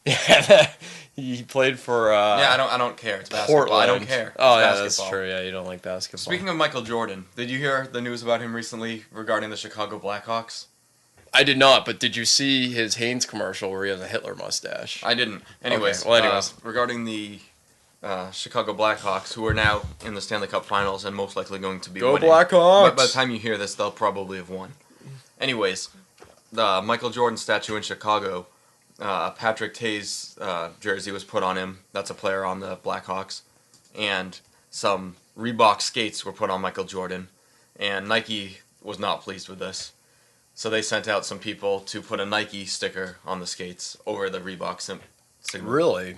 Yeah, he played for. I don't care. It's basketball. Portland. I don't care. It's basketball. That's true. Yeah, you don't like basketball. Speaking of Michael Jordan, did you hear the news about him recently regarding the Chicago Blackhawks? I did not, but did you see his Hanes commercial where he has a Hitler mustache? I didn't. Anyways, okay. Well, anyways. Regarding the Chicago Blackhawks, who are now in the Stanley Cup Finals and most likely going to be Go winning. Blackhawks! By the time you hear this, they'll probably have won. Anyways, the Michael Jordan statue in Chicago Patrick Tays jersey was put on him. That's a player on the Blackhawks. And some Reebok skates were put on Michael Jordan. And Nike was not pleased with this. So they sent out some people to put a Nike sticker on the skates over the Reebok signal. Really?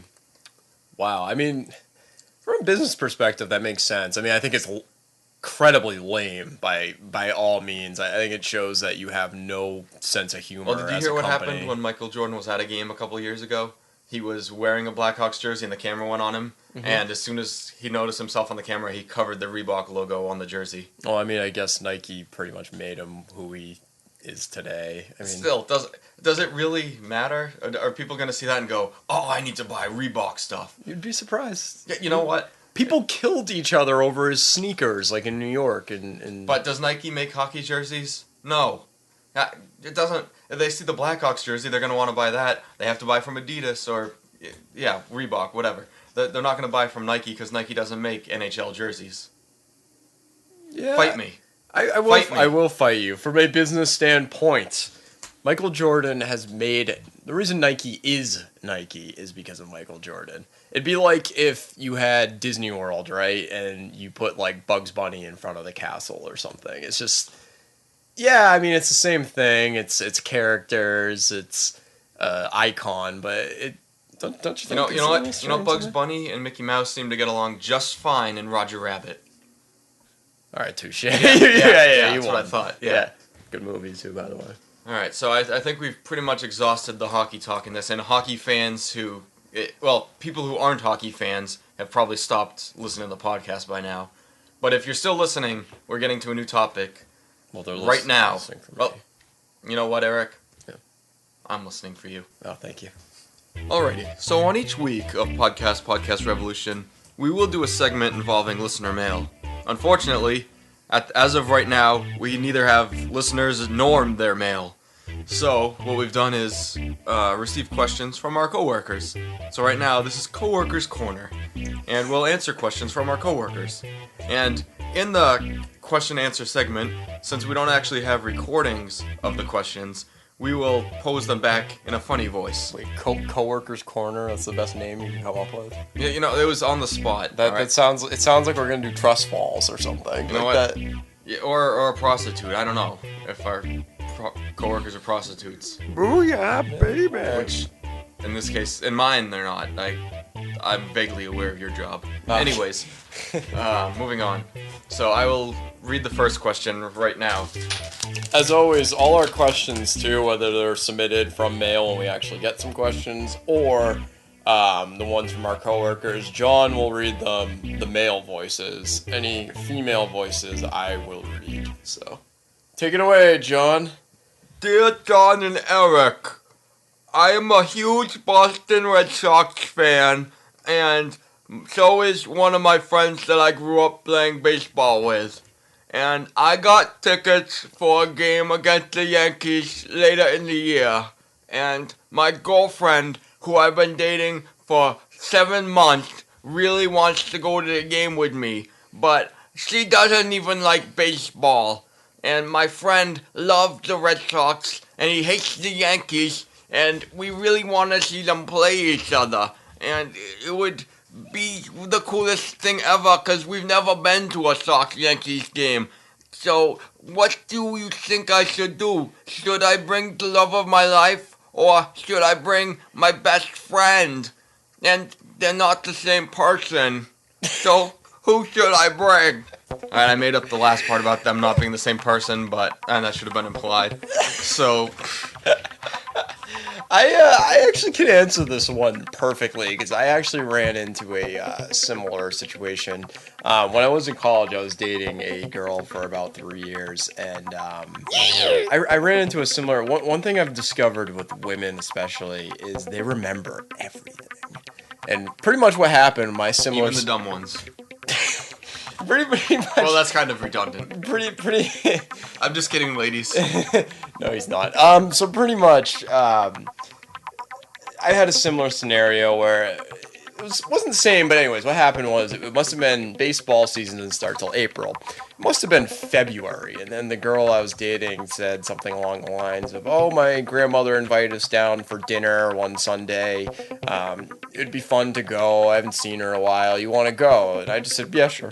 Wow. I mean, from a business perspective, that makes sense. I mean, I think it's incredibly lame by all means. I think it shows that you have no sense of humor. Well, did you as hear a what company. happened when Michael Jordan was at a game a couple years ago? He was wearing a Blackhawks jersey and the camera went on him. Mm-hmm. And as soon as he noticed himself on the camera, he covered the Reebok logo on the jersey. Well, I mean, I guess Nike pretty much made him who he is today. I mean, still, does it really matter? Are people going to see that and go, "Oh, I need to buy Reebok stuff"? You'd be surprised. Yeah, you know what? People killed each other over his sneakers, like in New York. And But does Nike make hockey jerseys? No. It doesn't. If they see the Blackhawks jersey, they're going to want to buy that. They have to buy from Adidas or, Reebok, whatever. They're not going to buy from Nike because Nike doesn't make NHL jerseys. yeah, Fight me. I will. Fight me. I will fight you from a business standpoint. Michael Jordan has made the reason Nike is because of Michael Jordan. It'd be like if you had Disney World, right, and you put like Bugs Bunny in front of the castle or something. It's just, yeah, I mean, it's the same thing. It's characters, it's icon, but it don't you think? You know what? You know, Bugs Bunny and Mickey Mouse seem to get along just fine in Roger Rabbit. All right, touche. Yeah, you that's won. what I thought. Yeah. Good movie too, by the way. All right, so I think we've pretty much exhausted the hockey talk in this, and hockey fans people who aren't hockey fans have probably stopped listening to the podcast by now. But if you're still listening, we're getting to a new topic. Well, they're right now. listening for me. Well, you know what, Eric? Yeah. I'm listening for you. Oh, thank you. Alrighty, so on each week of Podcast Revolution, we will do a segment involving listener mail. Unfortunately, as of right now, we neither have listeners nor their mail. So, what we've done is receive questions from our coworkers. So right now, this is Coworkers Corner, and we'll answer questions from our coworkers. And in the question-answer segment, since we don't actually have recordings of the questions, we will pose them back in a funny voice. Wait, Coworkers Corner, that's the best name you can come up with? Yeah, you know, it was on the spot. That, all right? that sounds like we're gonna do trust falls or something. You know like what? That. Yeah, or a prostitute. I don't know if our coworkers are prostitutes. Booyah, baby. Which, in this case, in mine, they're not. I'm vaguely aware of your job. Ah. Anyways, moving on. So I will read the first question right now. As always, all our questions too, whether they're submitted from mail when we actually get some questions, or the ones from our coworkers, John will read the male voices. Any female voices, I will read. So, take it away, John. Dear Jon and Eric, I am a huge Boston Red Sox fan, and so is one of my friends that I grew up playing baseball with. And I got tickets for a game against the Yankees later in the year. And my girlfriend, who I've been dating for 7 months, really wants to go to the game with me. But she doesn't even like baseball. And my friend loves the Red Sox, and he hates the Yankees. And we really want to see them play each other. And it would be the coolest thing ever, because we've never been to a Sox-Yankees game. So, what do you think I should do? Should I bring the love of my life, or should I bring my best friend? And they're not the same person. So, who should I bring? Alright, I made up the last part about them not being the same person, and that should have been implied. So, I actually can answer this one perfectly because I actually ran into a similar situation. When I was in college, I was dating a girl for about 3 years, and I ran into a similar. One thing I've discovered with women, especially, is they remember everything. And pretty much what happened, my similar. even the dumb ones. Pretty much. Well, that's kind of redundant. Pretty. I'm just kidding, ladies. No, he's not. So pretty much, I had a similar scenario where wasn't the same, but anyways, what happened was it must have been baseball season didn't start till April. It must have been February, and then the girl I was dating said something along the lines of, "Oh, my grandmother invited us down for dinner one Sunday. It'd be fun to go. I haven't seen her in a while. You want to go?" And I just said, "Yeah, sure."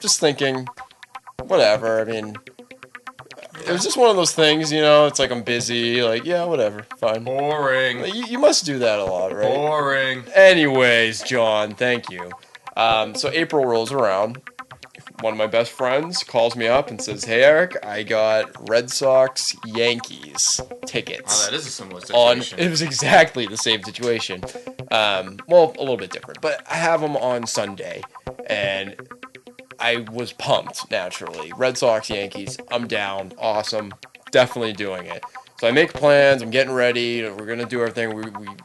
Just thinking, whatever. I mean, it was just one of those things, you know. It's like I'm busy. Like, yeah, whatever, fine. Boring. You must do that a lot, right? Boring. Anyways, John, thank you. So April rolls around. One of my best friends calls me up and says, "Hey, Eric, I got Red Sox Yankees tickets." Oh, that is a similar On situation. it was exactly the same situation. Well, a little bit different, but I have them on Sunday, and I was pumped. Naturally, Red Sox Yankees. I'm down. Awesome. Definitely doing it. So I make plans. I'm getting ready. We're gonna do everything.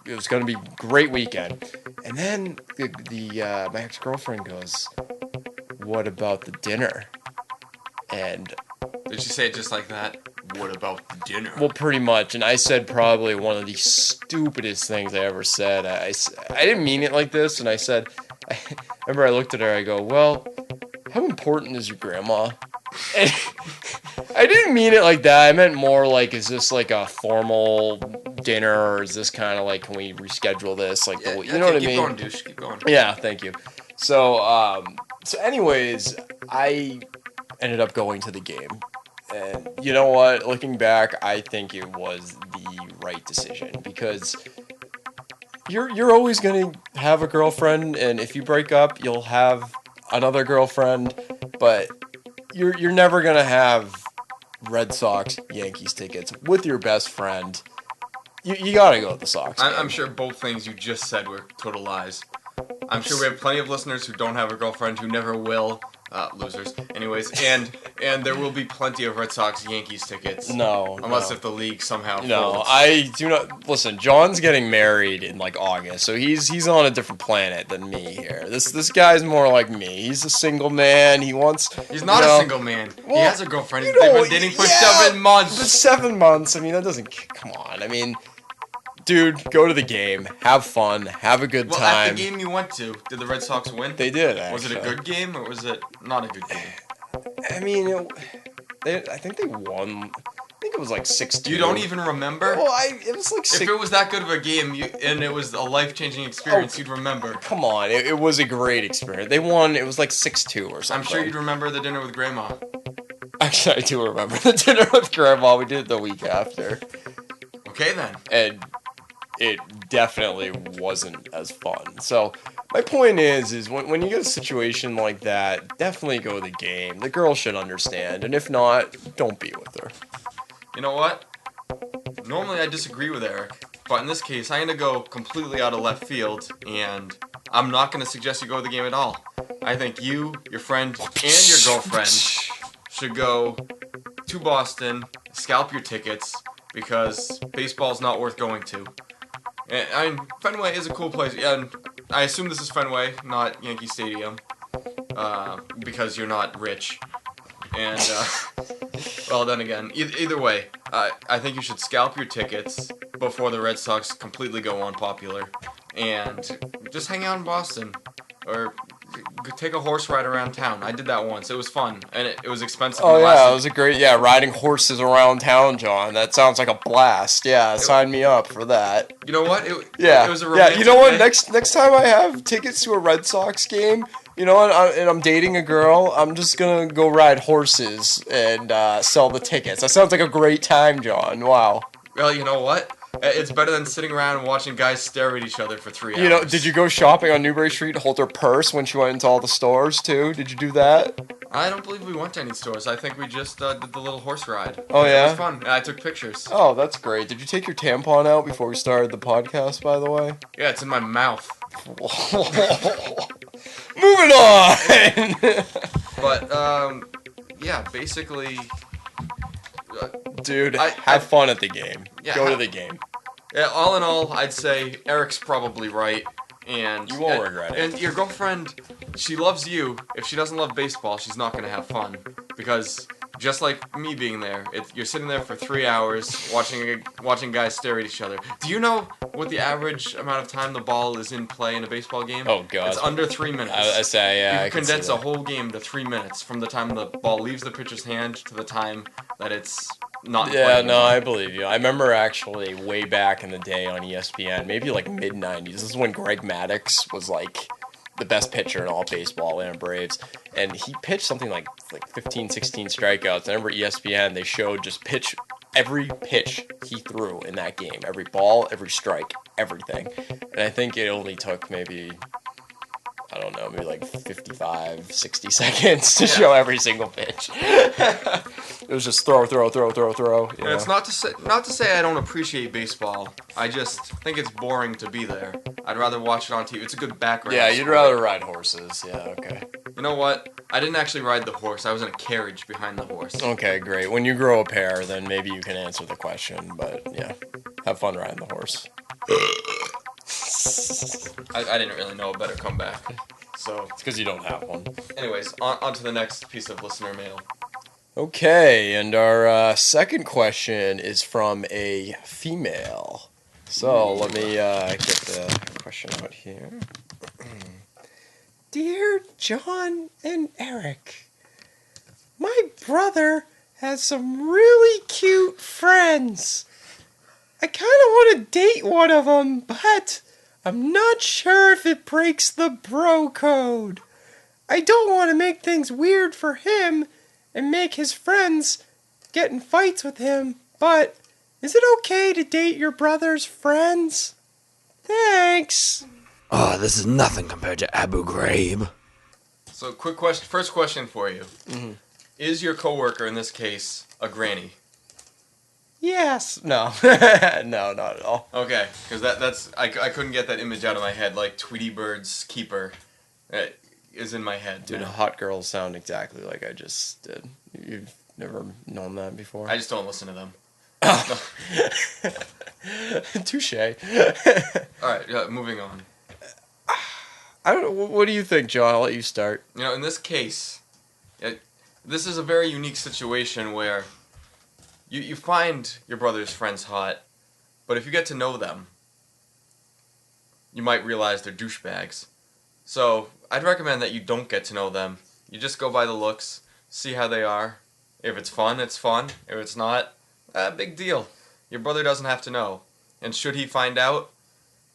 It was gonna be a great weekend. And then my ex girlfriend goes, "What about the dinner?" And Did she say it just like that? What about the dinner? well, pretty much. And I said probably one of the stupidest things I ever said. I didn't mean it like this. And I said, I remember I looked at her. I go, "Well, how important is your grandma?" And I didn't mean it like that. I meant more like, is this like a formal dinner, or is this kind of like, can we reschedule this? Like, Yeah, you know what I mean? Keep going, douche. Keep going. Yeah, thank you. So anyways, I ended up going to the game. And you know what? Looking back, I think it was the right decision, because you're always going to have a girlfriend, and if you break up, you'll have another girlfriend, but you're never going to have Red Sox Yankees tickets with your best friend. You got to go with the Sox. I'm sure both things you just said were total lies. I'm sure we have plenty of listeners who don't have a girlfriend, who never will. Losers. Anyways, and there will be plenty of Red Sox Yankees tickets. Unless if the league somehow folds. I do not listen. John's getting married in like August, so he's on a different planet than me here. This guy's more like me. He's a single man. He's not a single man. He has a girlfriend. They've been dating for 7 months. But 7 months. I mean, that doesn't. Come on. I mean, dude, go to the game, have fun, have a good time. At the game you went to, did the Red Sox win? They did, actually. Was it a good game, or was it not a good game? I mean, I think they won. I think it was like 6-2. You don't even remember? Well, it was like 6. If it was that good of a game, and it was a life-changing experience, you'd remember. Come on, it was a great experience. They won, it was like 6-2 or something. I'm sure you'd remember the dinner with Grandma. Actually, I do remember the dinner with Grandma. We did it the week after. Okay, then. And it definitely wasn't as fun. So my point is when you get a situation like that, definitely go to the game. The girl should understand, and if not, don't be with her. You know what? Normally I disagree with Eric, but in this case I'm gonna go completely out of left field, and I'm not gonna suggest you go to the game at all. I think you, your friend, and your girlfriend should go to Boston, scalp your tickets, because baseball's not worth going to. And, I mean, Fenway is a cool place, and I assume this is Fenway, not Yankee Stadium, because you're not rich. And, well, then again, either way, I think you should scalp your tickets before the Red Sox completely go unpopular, and just hang out in Boston, or take a horse ride around town. I did that once. It was fun, and it was expensive. Oh, yeah, it was a great, riding horses around town, John. That sounds like a blast. Yeah, sign me up for that. You know what? It was a romantic Yeah, you know what? day. Next time I have tickets to a Red Sox game, you know what, and I'm dating a girl, I'm just gonna go ride horses and sell the tickets. That sounds like a great time, John. Wow. Well, you know what? It's better than sitting around and watching guys stare at each other for 3 hours. You know, did you go shopping on Newbury Street and hold her purse when she went into all the stores, too? Did you do that? I don't believe we went to any stores. I think we just did the little horse ride. Oh, yeah? It was fun. I took pictures. Oh, that's great. Did you take your tampon out before we started the podcast, by the way? Yeah, it's in my mouth. Moving on! But, yeah, basically... Dude, have fun at the game. Yeah, Go to the game. Yeah, all in all, I'd say Eric's probably right. And you won't regret it. And your girlfriend, she loves you. If she doesn't love baseball, she's not going to have fun. Because just like me being there. You're sitting there for 3 hours watching guys stare at each other. Do you know what the average amount of time the ball is in play in a baseball game? Oh, God. It's under 3 minutes. I say, yeah, You I can can see condense a that. whole game to 3 minutes from the time the ball leaves the pitcher's hand to the time that it's not in play Yeah, anymore. no, I believe you. I remember actually way back in the day on ESPN, maybe like mid-90s. This is when Greg Maddux was like the best pitcher in all baseball, Atlanta Braves. And he pitched something like 15, 16 strikeouts. I remember ESPN, they showed just every pitch he threw in that game. Every ball, every strike, everything. And I think it only took maybe, I don't know, maybe like 55, 60 seconds to show every single pitch. It was just throw. You And know? it's not to say I don't appreciate baseball. I just think it's boring to be there. I'd rather watch it on TV. It's a good background. Yeah, you'd sport. rather ride horses. Yeah, okay. You know what? I didn't actually ride the horse. I was in a carriage behind the horse. Okay, great. When you grow a pair, then maybe you can answer the question. But yeah, have fun riding the horse. I didn't really know a better comeback. So, It's because you don't have one. anyways, on to the next piece of listener mail. Okay, and our second question is from a female. So let me get the question out here. Dear Jon and Eric, my brother has some really cute friends. I kind of want to date one of them, but I'm not sure if it breaks the bro code. I don't want to make things weird for him and make his friends get in fights with him, but is it okay to date your brother's friends? Thanks. Oh, this is nothing compared to Abu Ghraib. So, quick question. First question for you: Is your coworker in this case a granny? Yes. No. No, not at all. Okay, because that's I couldn't get that image out of my head. Like Tweety Bird's keeper is in my head. Dude, now. hot girls sound exactly like I just did. You've never known that before? I just don't listen to them. Touche. All right, moving on. I don't know. What do you think, John? I'll let you start. You know, in this case, this is a very unique situation where you find your brother's friends hot, but if you get to know them, you might realize they're douchebags. So I'd recommend that you don't get to know them. You just go by the looks, see how they are. If it's fun, it's fun. If it's not, big deal. Your brother doesn't have to know. And should he find out,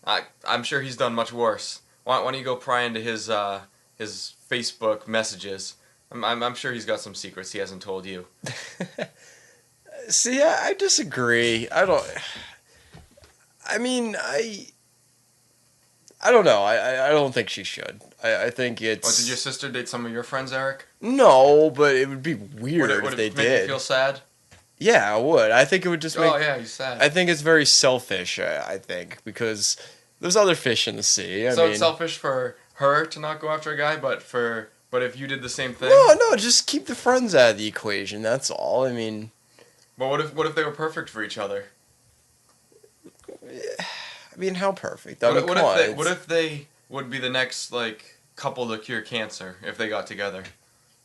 I'm sure he's done much worse. Why don't you go pry into his Facebook messages? I'm sure he's got some secrets he hasn't told you. See, I disagree. I don't know. I don't think she should. I think it's... Did your sister date some of your friends, Eric? No, but it would be weird Would if they it make did. you feel sad? Yeah, I would. I think it would just make... Oh, yeah, you're sad. I think it's very selfish, I think, because there's other fish in the sea. I mean, It's selfish for her to not go after a guy, but if you did the same thing? No, just keep the friends out of the equation, that's all. I mean... But what if they were perfect for each other? how perfect? I mean, What come on, if they would be the next couple to cure cancer if they got together?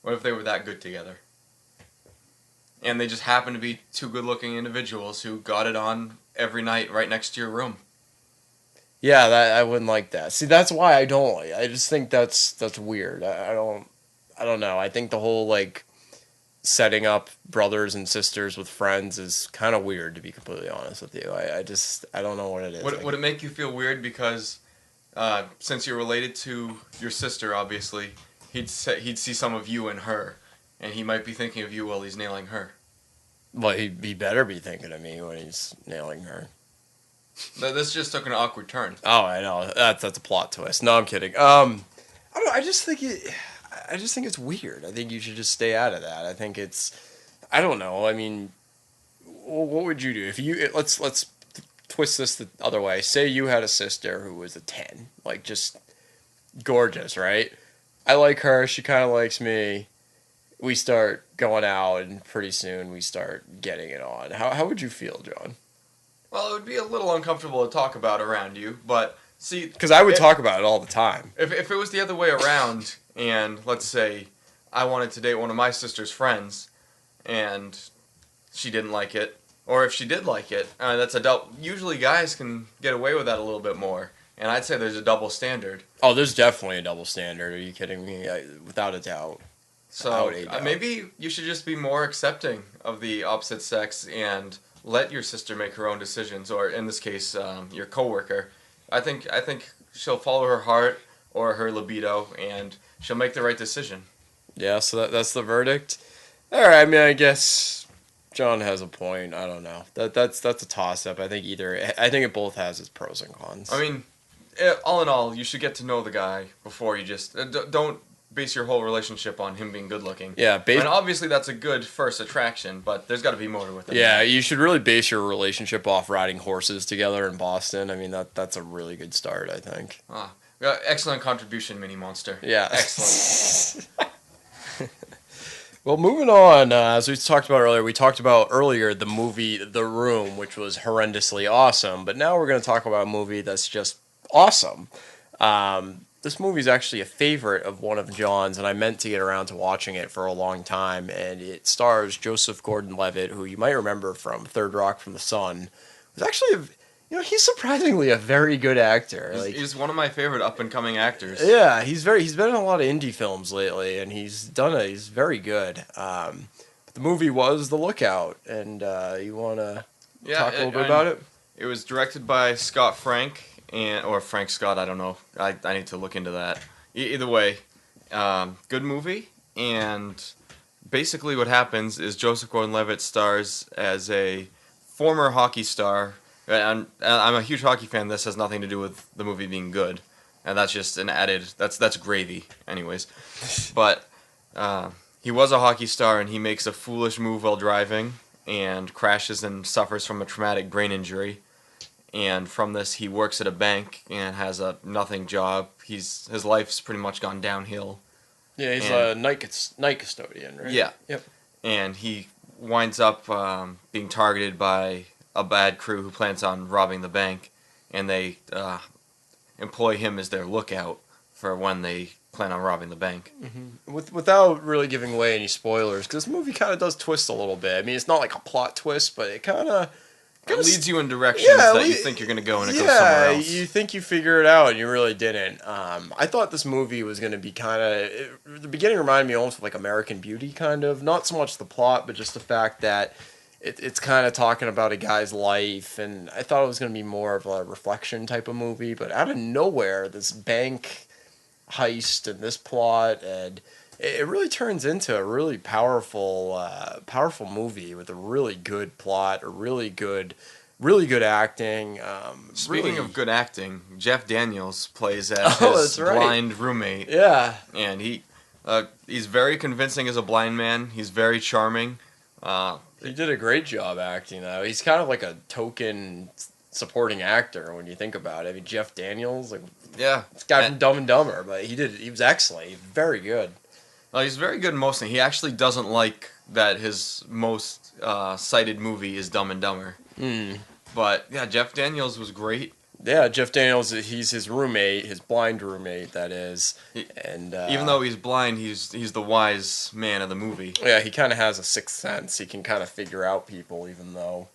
What if they were that good together? And they just happened to be two good-looking individuals who got it on every night right next to your room. Yeah, I wouldn't like that. See, that's why I don't like. I just think that's weird. I don't know. I think the whole setting up brothers and sisters with friends is kind of weird, to be completely honest with you. I don't know what it is. Would it make you feel weird because since you're related to your sister, obviously, he'd see some of you in her, and he might be thinking of you while he's nailing her. Well, he better be thinking of me when he's nailing her. This just took an awkward turn. Oh, I know. That's a plot twist. No, I'm kidding. I don't know. I just think it's weird. I think you should just stay out of that. I think it's... I don't know. I mean, what would you do? If you... Let's twist this the other way. Say you had a sister who was a 10. Just gorgeous, right? I like her. She kind of likes me. We start going out, and pretty soon we start getting it on. How would you feel, John? Well, it would be a little uncomfortable to talk about around you, but see... Because I would talk about it all the time. If it was the other way around, and let's say I wanted to date one of my sister's friends, and she didn't like it, or if she did like it, that's usually guys can get away with that a little bit more, and I'd say there's a double standard. Oh, there's definitely a double standard. Are you kidding me? Without a doubt. So maybe you should just be more accepting of the opposite sex and let your sister make her own decisions, or in this case, your coworker. I think she'll follow her heart or her libido, and she'll make the right decision. Yeah, so that's the verdict. All right, I mean, I guess John has a point. I don't know. That's a toss up. I think it both has its pros and cons. I mean, all in all, you should get to know the guy before you just don't base your whole relationship on him being good looking. Yeah, and obviously that's a good first attraction, but there's got to be more to it than yeah, that. you should really base your relationship off riding horses together in Boston. I mean, that's a really good start, I think. Excellent contribution, Mini Monster. Yeah. Excellent. Well, moving on, as we talked about earlier the movie The Room, which was horrendously awesome, but now we're going to talk about a movie that's just awesome. This movie is actually a favorite of one of John's, and I meant to get around to watching it for a long time, and it stars Joseph Gordon-Levitt, who you might remember from Third Rock from the Sun. It was actually he's surprisingly a very good actor. He's one of my favorite up-and-coming actors. Yeah, he's been in a lot of indie films lately, and he's very good. But the movie was The Lookout, and you want to talk a little bit about it? It was directed by Scott Frank, or Frank Scott, I don't know. I need to look into that. Either way, good movie, and basically what happens is Joseph Gordon-Levitt stars as a former hockey star. And I'm a huge hockey fan. This has nothing to do with the movie being good, and that's just an added. That's gravy, anyways. But he was a hockey star, and he makes a foolish move while driving, and crashes and suffers from a traumatic brain injury. And from this, he works at a bank and has a nothing job. His life's pretty much gone downhill. Yeah, he's a night custodian, right? Yeah. Yep. And he winds up being targeted by a bad crew who plans on robbing the bank, and they employ him as their lookout for when they plan on robbing the bank. Mm-hmm. Without really giving away any spoilers, because this movie kind of does twist a little bit. I mean, it's not like a plot twist, but it kind of leads you in directions that you think you're going to go, and it goes somewhere else. You think you figure it out, and you really didn't. I thought this movie was going to be kind of... The beginning reminded me almost of like American Beauty, kind of. Not so much the plot, but just the fact that it's kind of talking about a guy's life, and I thought it was going to be more of a reflection type of movie, but out of nowhere, this bank heist and this plot, and it really turns into a really powerful movie with a really good plot, a really good acting. Speaking of good acting, Jeff Daniels plays as his blind roommate. Yeah, and he's very convincing as a blind man. He's very charming. He did a great job acting, though. He's kind of like a token supporting actor when you think about it. I mean, Jeff Daniels, this guy from Dumb and Dumber, but he was excellent. He's very good. Well, he's very good in most things. He actually doesn't like that his most cited movie is Dumb and Dumber. But yeah, Jeff Daniels was great. Yeah, Jeff Daniels, he's his roommate, his blind roommate, that is. And even though he's blind, he's the wise man of the movie. Yeah, he kind of has a sixth sense. He can kind of figure out people, even though,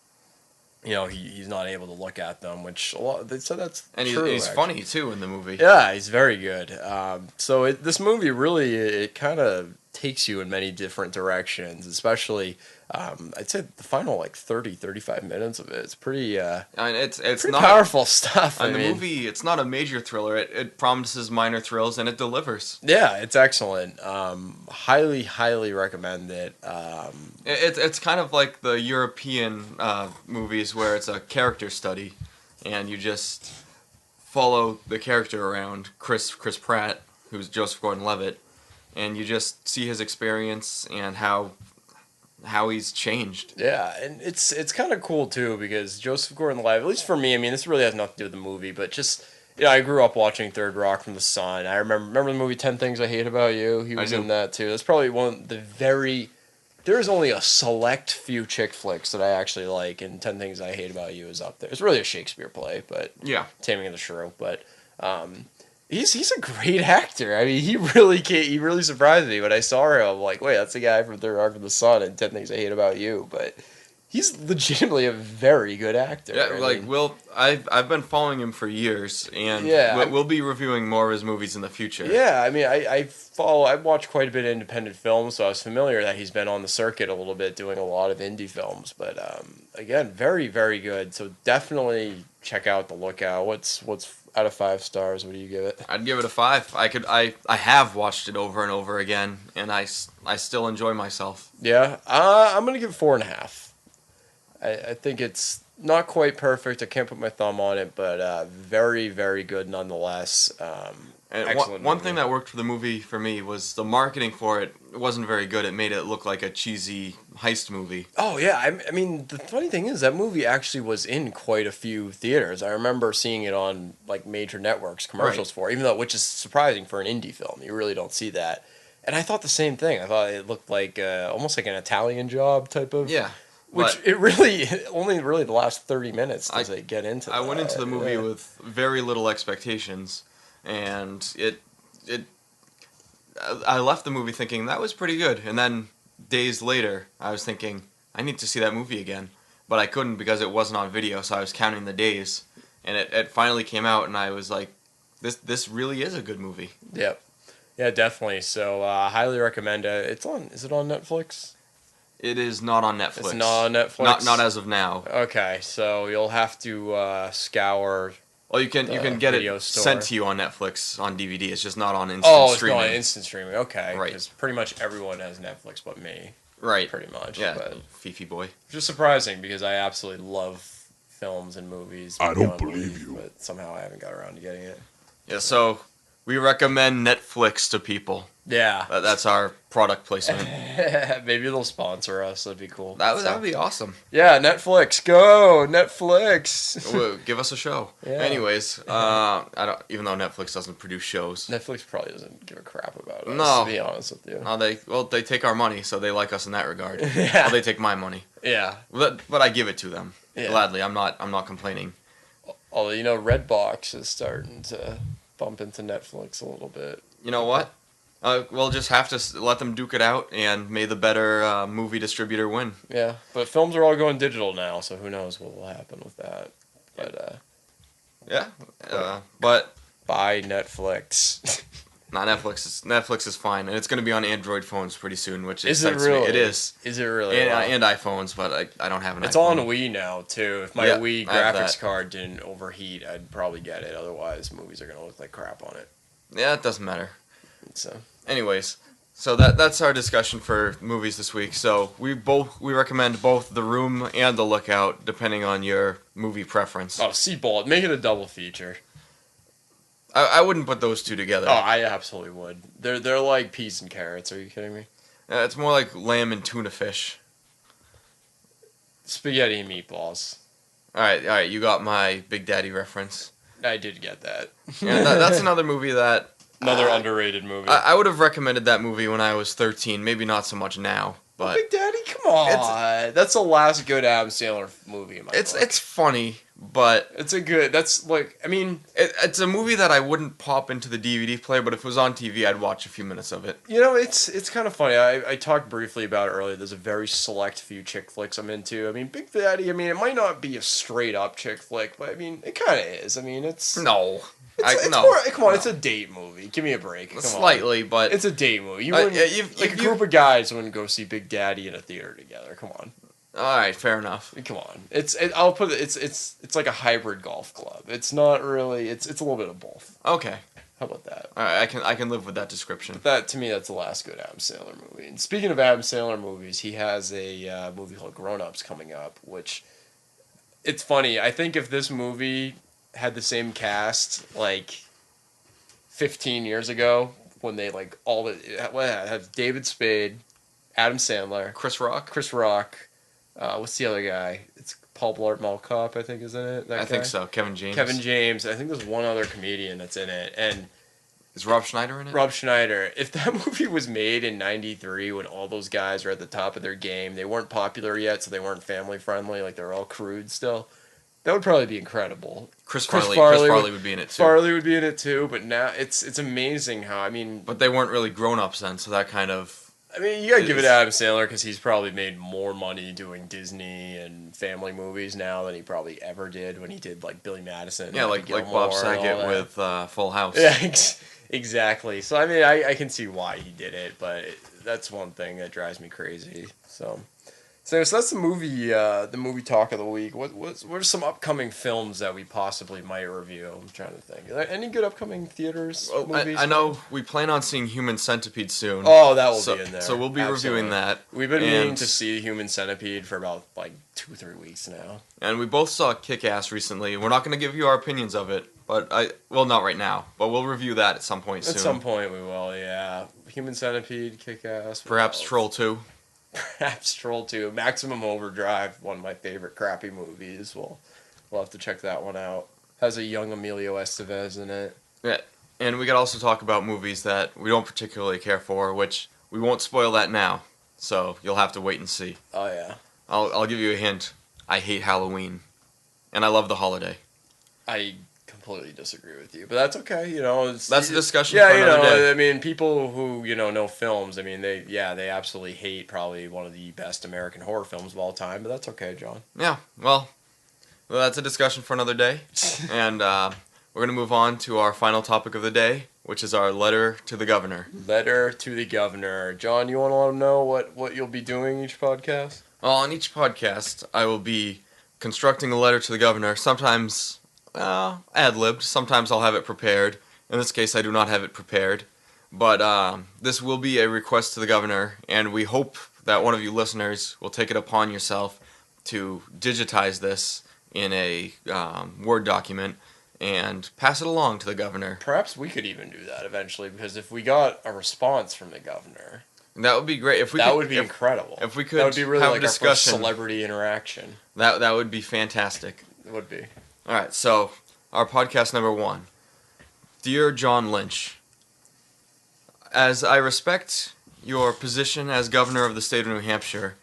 he's not able to look at them, which they said that's true. And he's funny, too, in the movie. Yeah, he's very good. So this movie really, it kind of takes you in many different directions, especially... I'd say the final 35 minutes of it. It's pretty. It's pretty not powerful stuff. And the movie, it's not a major thriller. It promises minor thrills and it delivers. Yeah, it's excellent. Highly recommend it. It's kind of like the European movies where it's a character study, and you just follow the character around, Chris Pratt, who's Joseph Gordon-Levitt, and you just see his experience and how he's changed. Yeah, and it's kind of cool too, because Joseph Gordon-Levitt, at least for me, I mean, this really has nothing to do with the movie, but just, I grew up watching Third Rock from the Sun. I remember the movie 10 Things I Hate About You. He was in that too. That's probably one of the there's only a select few chick flicks that I actually like, and 10 Things I Hate About You is up there. It's really a Shakespeare play, but yeah, Taming of the Shrew, but He's a great actor. I mean, he really surprised me when I saw him. I'm like, wait, that's the guy from Third Rock from the Sun and 10 Things I Hate About You. But he's legitimately a very good actor. Yeah, I like mean, I've been following him for years, and Yeah, we'll be reviewing more of his movies in the future. yeah. I mean, I watch quite a bit of independent films, so I was familiar that he's been on the circuit a little bit, doing a lot of indie films. But again, very very good. So definitely check out The Lookout. What's out of 5 stars? What do you give it? I'd give it a 5. I have watched it over and over again, and I still enjoy myself. Yeah, I'm gonna give it 4.5. I think it's not quite perfect. I can't put my thumb on it, but very, very good nonetheless. And Excellent one movie. thing that worked for the movie for me was the marketing for it. It wasn't very good. It made it look like a cheesy heist movie. Oh yeah, I mean the funny thing is that movie actually was in quite a few theaters. I remember seeing it on like major networks commercials Right. for, even though which is surprising for an indie film. You really don't see that. And I thought the same thing. I thought it looked like almost like an Italian Job type of. Yeah, Which but it really only really the last 30 minutes does I- it get into. I went into the movie yeah. with very little expectations, and it I left the movie thinking that was pretty good, and then days later I was thinking I need to see that movie again, but I couldn't because it wasn't on video, so I was counting the days, and it finally came out, and I was like, this really is a good movie. Yep. Yeah, definitely. So highly recommend it. Is it on Netflix? It is not on Netflix. It's not on Netflix. Not as of now. Okay, so you'll have to scour. Well, you can get video it store. sent to you on Netflix on DVD. It's just not on instant Oh, it's streaming. not instant streaming. Okay, Right. because pretty much everyone has Netflix but me. Right. Pretty much. Yeah. But Fifi boy. which is surprising because I absolutely love films and movies. I don't beyond believe belief, you. But somehow I haven't got around to getting it. Yeah. So we recommend Netflix to people. Yeah. That's our product placement. Maybe they'll sponsor us. That'd be cool. That would So- be awesome. Yeah, Netflix. Go Netflix. Well, give us a show. Yeah. Anyways, I don't. Even though Netflix doesn't produce shows, Netflix probably doesn't give a crap about us. No. To be honest with you. they take our money, so they like us in that regard. Yeah. Well, they take my money, Yeah. but I give it to them Yeah. gladly. I'm not complaining. Although Redbox is starting to bump into Netflix a little bit. You know what? We'll just have to let them duke it out, and may the better movie distributor win. Yeah, but films are all going digital now, so who knows what will happen with that. But Yeah. But buy Netflix. not Netflix. Netflix is fine, and it's going to be on Android phones pretty soon, which Is it excites me. really? It is. Is it really? And iPhones, but I don't have an It's iPhone. on Wii now too. If my Yeah, Wii I have graphics that. card didn't overheat, I'd probably get it. Otherwise, movies are gonna look like crap on it. Yeah, it doesn't matter. So Anyways, so that's our discussion for movies this week. So we recommend both The Room and The Lookout, depending on your movie preference. Seatball, make it a double feature. I wouldn't put those two together. Oh, I absolutely would. They're like peas and carrots. Are you kidding me? It's more like lamb and tuna fish. Spaghetti and meatballs. All right, you got my Big Daddy reference. I did get that. Yeah, that's another movie that Another underrated movie. I would have recommended that movie when I was 13. Maybe not so much now, but Big Daddy, come on. That's the last good Adam Sandler movie in my book. it's funny. But It's a good. That's like. I mean, it's a movie that I wouldn't pop into the DVD player, but if it was on TV, I'd watch a few minutes of it. it's kind of funny. I talked briefly about it earlier. There's a very select few chick flicks I'm into. I mean, Big Daddy. I mean, it might not be a straight up chick flick, but I mean, it kind of is. I mean, it's. No, It's no, more. Come on, no. it's a date movie. Give me a break. Come on. Slightly, but It's a date movie. You Uh, wouldn't, yeah, like a group of guys wouldn't go see Big Daddy in a theater together. Come on. all right, fair enough. Come on, I'll put it. It's like a hybrid golf club. It's not really. It's a little bit of both. Okay, How about that? all right, I can live with that description. That to me, that's the last good Adam Sandler movie. And speaking of Adam Sandler movies, he has a movie called Grown Ups coming up. Which, it's funny. I think if this movie had the same cast like 15 years ago, when they like all the have David Spade, Adam Sandler, Chris Rock, Chris Rock. What's the other guy? It's Paul Blart Mall Cop, I think, is in it. That I think guy? so. Kevin James. Kevin James. I think there's one other comedian that's in it, and Is Rob Schneider in it? Rob Schneider. If that movie was made in '93 when all those guys were at the top of their game, they weren't popular yet, so they weren't family friendly. Like they were all crude still. That would probably be incredible. Chris Farley would be in it too. Farley would be in it too, but now it's amazing how, I mean... But they weren't really grown-ups then, so that kind of... I mean, you gotta give it to Adam Sandler because he's probably made more money doing Disney and family movies now than he probably ever did when he did, like, Billy Madison. Yeah, like Bob Saget with Full House. Yeah, exactly. So, I mean, I can see why he did it, but that's one thing that drives me crazy, so... So that's the movie talk of the week. What are some upcoming films that we possibly might review? I'm trying to think. Are there any good upcoming theaters movies? I know we plan on seeing Human Centipede soon. Oh, that will be in there. So we'll be reviewing that. We've been meaning to see Human Centipede for about 2-3 weeks now. And we both saw Kick-Ass recently. We're not going to give you our opinions of it, but not right now. But we'll review that at some point soon. At some point we will, yeah. Human Centipede, Kick-Ass. Perhaps Troll 2. Perhaps Troll 2. Maximum Overdrive, one of my favorite crappy movies. We'll have to check that one out. Has a young Emilio Estevez in it. Yeah, and we could also talk about movies that we don't particularly care for, which we won't spoil that now. So you'll have to wait and see. Oh yeah. I'll give you a hint. I hate Halloween, and I love the holiday. I completely disagree with you, but that's okay. That's a discussion for another day. I mean, people who know films. I mean, they absolutely hate probably one of the best American horror films of all time. But that's okay, John. Yeah, well, that's a discussion for another day, and we're gonna move on to our final topic of the day, which is our letter to the governor. Letter to the governor, John. You want to let them know what you'll be doing each podcast? Well, on each podcast, I will be constructing a letter to the governor. Sometimes ad-libbed. Sometimes I'll have it prepared. In this case, I do not have it prepared. But this will be a request to the governor, and we hope that one of you listeners will take it upon yourself to digitize this in a Word document and pass it along to the governor. Perhaps we could even do that eventually, because if we got a response from the governor... That would be great. That would be incredible. If we could that would be really have like a discussion. Our first celebrity interaction. That would be fantastic. It would be. All right, so our podcast number 1. Dear John Lynch, as I respect your position as governor of the state of New Hampshire,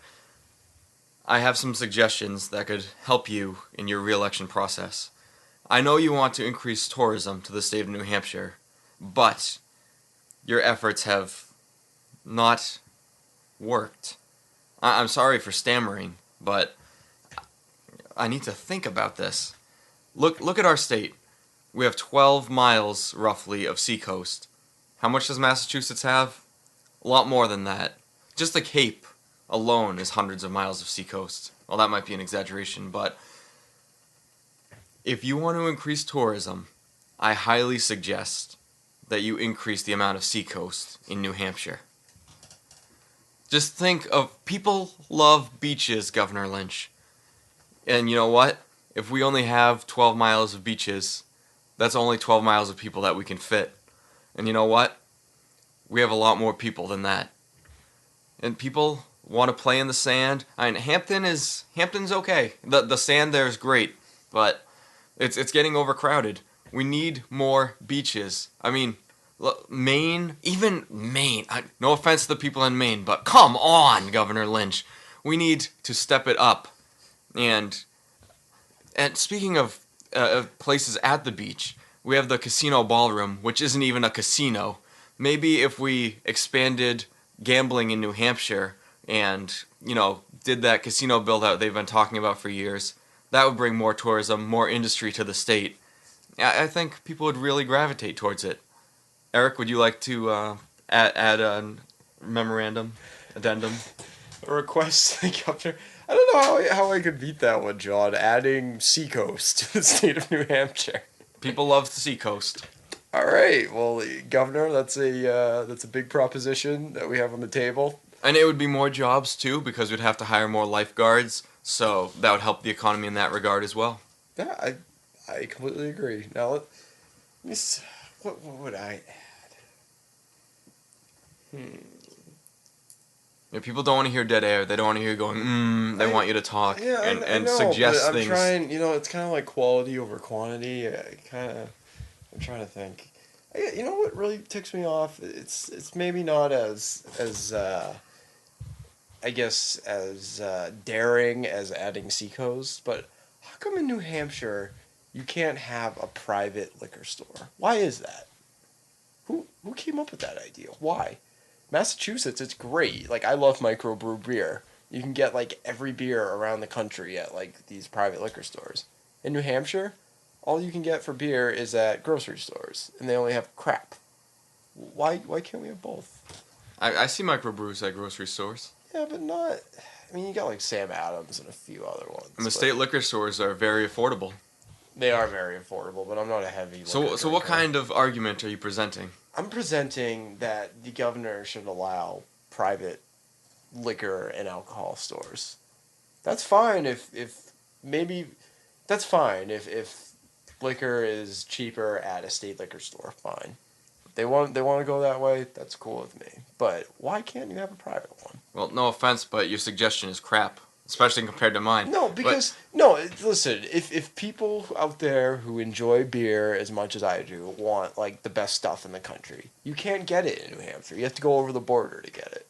I have some suggestions that could help you in your re-election process. I know you want to increase tourism to the state of New Hampshire, but your efforts have not worked. I'm sorry for stammering, but I need to think about this. Look at our state. We have 12 miles, roughly, of seacoast. How much does Massachusetts have? A lot more than that. Just the Cape alone is hundreds of miles of seacoast. Well, that might be an exaggeration, but if you want to increase tourism, I highly suggest that you increase the amount of seacoast in New Hampshire. Just think of, people love beaches, Governor Lynch. And you know what? If we only have 12 miles of beaches, that's only 12 miles of people that we can fit. And you know what? We have a lot more people than that. And people want to play in the sand. I mean, Hampton's okay. The sand there is great, but it's getting overcrowded. We need more beaches. I mean, Maine, even Maine. No offense to the people in Maine, but come on, Governor Lynch. We need to step it up. And speaking of places at the beach, we have the Casino Ballroom, which isn't even a casino. Maybe if we expanded gambling in New Hampshire and, did that casino build-out they've been talking about for years, that would bring more tourism, more industry to the state. I think people would really gravitate towards it. Eric, would you like to add a memorandum, addendum? A request to the governor? I don't know how I could beat that one, John. Adding seacoast to the state of New Hampshire. People love the seacoast. All right, well, Governor, that's a big proposition that we have on the table. And it would be more jobs too, because we'd have to hire more lifeguards. So that would help the economy in that regard as well. Yeah, I completely agree. Now, let me see, what would I add? Yeah, people don't want to hear dead air. They don't want to hear you going, They want you to talk and I know, suggest but things. I'm trying, it's kind of like quality over quantity. I'm trying to think. You know what really ticks me off? It's maybe not as I guess as daring as adding seacoast, but how come in New Hampshire you can't have a private liquor store? Why is that? Who came up with that idea? Why? Massachusetts, it's great. Like, I love microbrew beer. You can get, like, every beer around the country at, like, these private liquor stores. In New Hampshire, all you can get for beer is at grocery stores, and they only have crap. Why can't we have both? I see microbrews at grocery stores. Yeah, but not... I mean, you got, like, Sam Adams and a few other ones. And the state liquor stores are very affordable. They are very affordable, but I'm not a heavy liquor So what drinker. kind of argument are you presenting? I'm presenting that the governor should allow private liquor and alcohol stores. That's fine if that's fine if liquor is cheaper at a state liquor store. Fine. If they want to go that way, that's cool with me. But why can't you have a private one? Well, no offense, but your suggestion is crap, especially compared to mine. No, because listen, if people out there who enjoy beer as much as I do want like the best stuff in the country, you can't get it in New Hampshire. You have to go over the border to get it.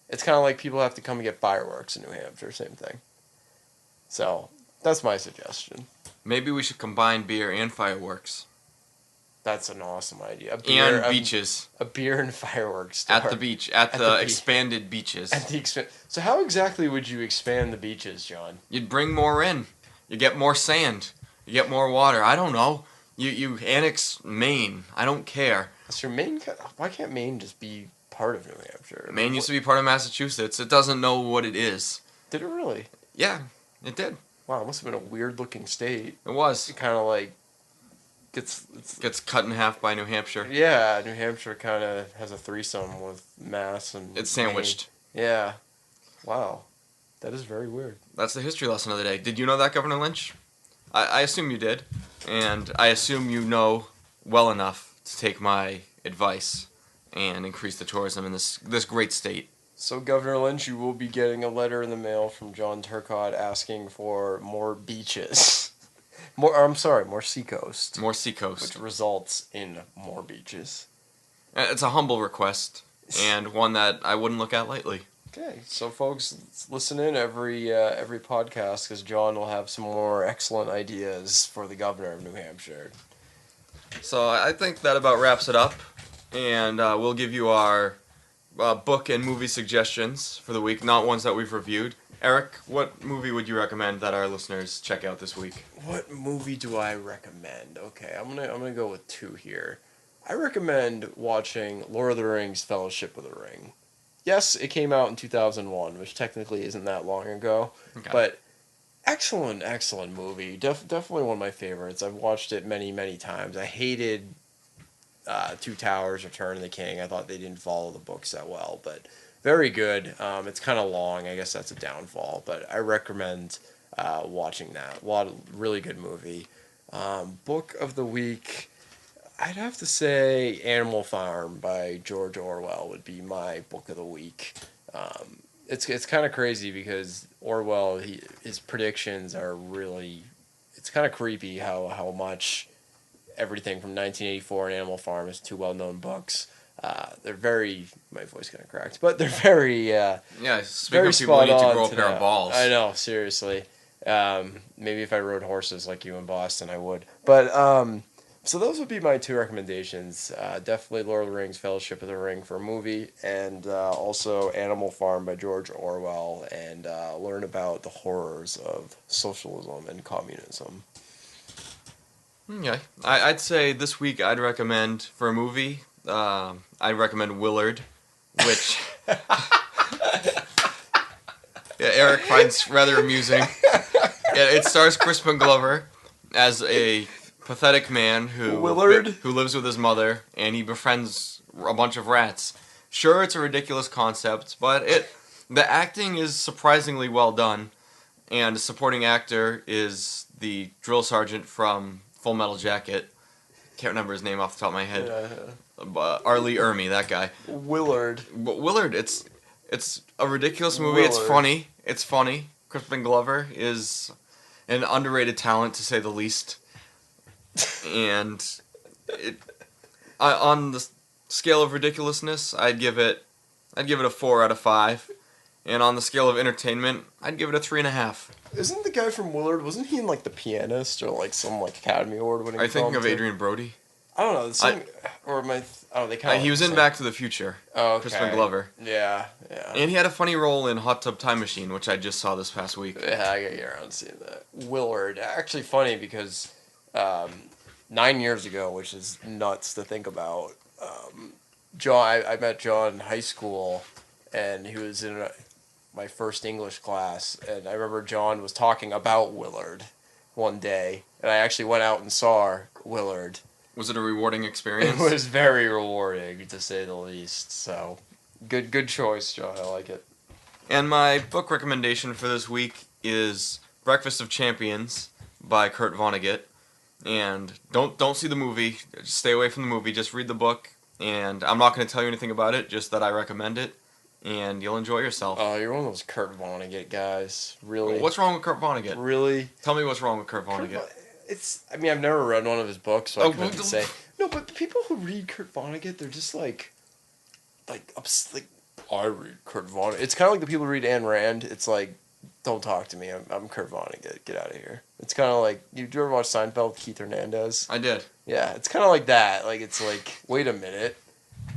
It's kind of like people have to come and get fireworks in New Hampshire, same thing. So, that's my suggestion. Maybe we should combine beer and fireworks. That's an awesome idea. And beaches. A beer and fireworks store. At the beach. At the expanded beaches. So how exactly would you expand the beaches, John? You'd bring more in. You get more sand. You get more water. I don't know. You annex Maine. I don't care. So Maine, why can't Maine just be part of New Hampshire? Maine used to be part of Massachusetts. It doesn't know what it is. Did it really? Yeah, it did. Wow, it must have been a weird looking state. It was. It kind of like gets cut in half by New Hampshire. Yeah, New Hampshire kind of has a threesome with Mass and It's sandwiched. Maine. Yeah. Wow. That is very weird. That's the history lesson of the day. Did you know that, Governor Lynch? I assume you did. And I assume you know well enough to take my advice and increase the tourism in this great state. So, Governor Lynch, you will be getting a letter in the mail from Jon Turcotte asking for more beaches. More seacoast. More seacoast. Which results in more beaches. It's a humble request, and one that I wouldn't look at lightly. Okay, so folks, listen in every podcast, because John will have some more excellent ideas for the governor of New Hampshire. So I think that about wraps it up, and we'll give you our book and movie suggestions for the week, not ones that we've reviewed. Eric, what movie would you recommend that our listeners check out this week? What movie do I recommend? Okay, I'm gonna go with two here. I recommend watching Lord of the Rings: Fellowship of the Ring. Yes, it came out in 2001, which technically isn't that long ago, but excellent movie. Definitely one of my favorites. I've watched it many, many times. I hated Two Towers, Return of the King. I thought they didn't follow the books that well, but very good. It's kind of long. I guess that's a downfall, but I recommend watching that. A lot of really good movie. Book of the week, I'd have to say Animal Farm by George Orwell would be my book of the week. It's kind of crazy because Orwell, his predictions are really, it's kind of creepy how much everything from 1984 and Animal Farm is two well-known books. They're very, my voice kind of cracked, but they're very, speaking of people who need to grow a pair of balls. I know, seriously. Maybe if I rode horses like you in Boston, I would. But, so those would be my two recommendations. Definitely Lord of the Rings, Fellowship of the Ring for a movie, and also Animal Farm by George Orwell, and learn about the horrors of socialism and communism. Okay. I'd say this week I'd recommend, for a movie, I'd recommend Willard, which Eric finds rather amusing. It stars Crispin Glover as a pathetic man who lives with his mother, and he befriends a bunch of rats. Sure, it's a ridiculous concept, but the acting is surprisingly well done, and the supporting actor is the drill sergeant from Full Metal Jacket. Can't remember his name off the top of my head. Arlie Ermey, that guy. Willard. But Willard, it's a ridiculous movie. Willard. It's funny. Crispin Glover is an underrated talent, to say the least. And on the scale of ridiculousness, I'd give it a 4 out of 5. And on the scale of entertainment, I'd give it a 3.5. Isn't the guy from Willard? Wasn't he in like The Pianist or like some like Academy Award winning? Are you thinking film of too? Adrian Brody? I don't know. Or my they kind of. He was in Back to the Future. Oh, okay. Crispin Glover. Yeah. And he had a funny role in Hot Tub Time Machine, which I just saw this past week. Yeah, I gotta get around to seeing that. Willard, actually funny because 9 years ago, which is nuts to think about. John, I met John in high school, and he was in my first English class, and I remember John was talking about Willard one day, and I actually went out and saw Willard. Was it a rewarding experience? It was very rewarding, to say the least. So, good choice, John. I like it. And my book recommendation for this week is Breakfast of Champions by Kurt Vonnegut. And don't see the movie. Just stay away from the movie. Just read the book. And I'm not going to tell you anything about it, just that I recommend it. And you'll enjoy yourself. Oh, you're one of those Kurt Vonnegut guys. Really? What's wrong with Kurt Vonnegut? Really? Tell me what's wrong with Kurt Vonnegut. I mean, I've never read one of his books, so I couldn't say. No, but the people who read Kurt Vonnegut, they're just like, I read Kurt Vonnegut. It's kind of like the people who read Ayn Rand. It's like, don't talk to me. I'm Kurt Vonnegut. Get out of here. It's kind of like, you ever watch Seinfeld, Keith Hernandez? I did. Yeah, it's kind of like that. Like, it's like, wait a minute.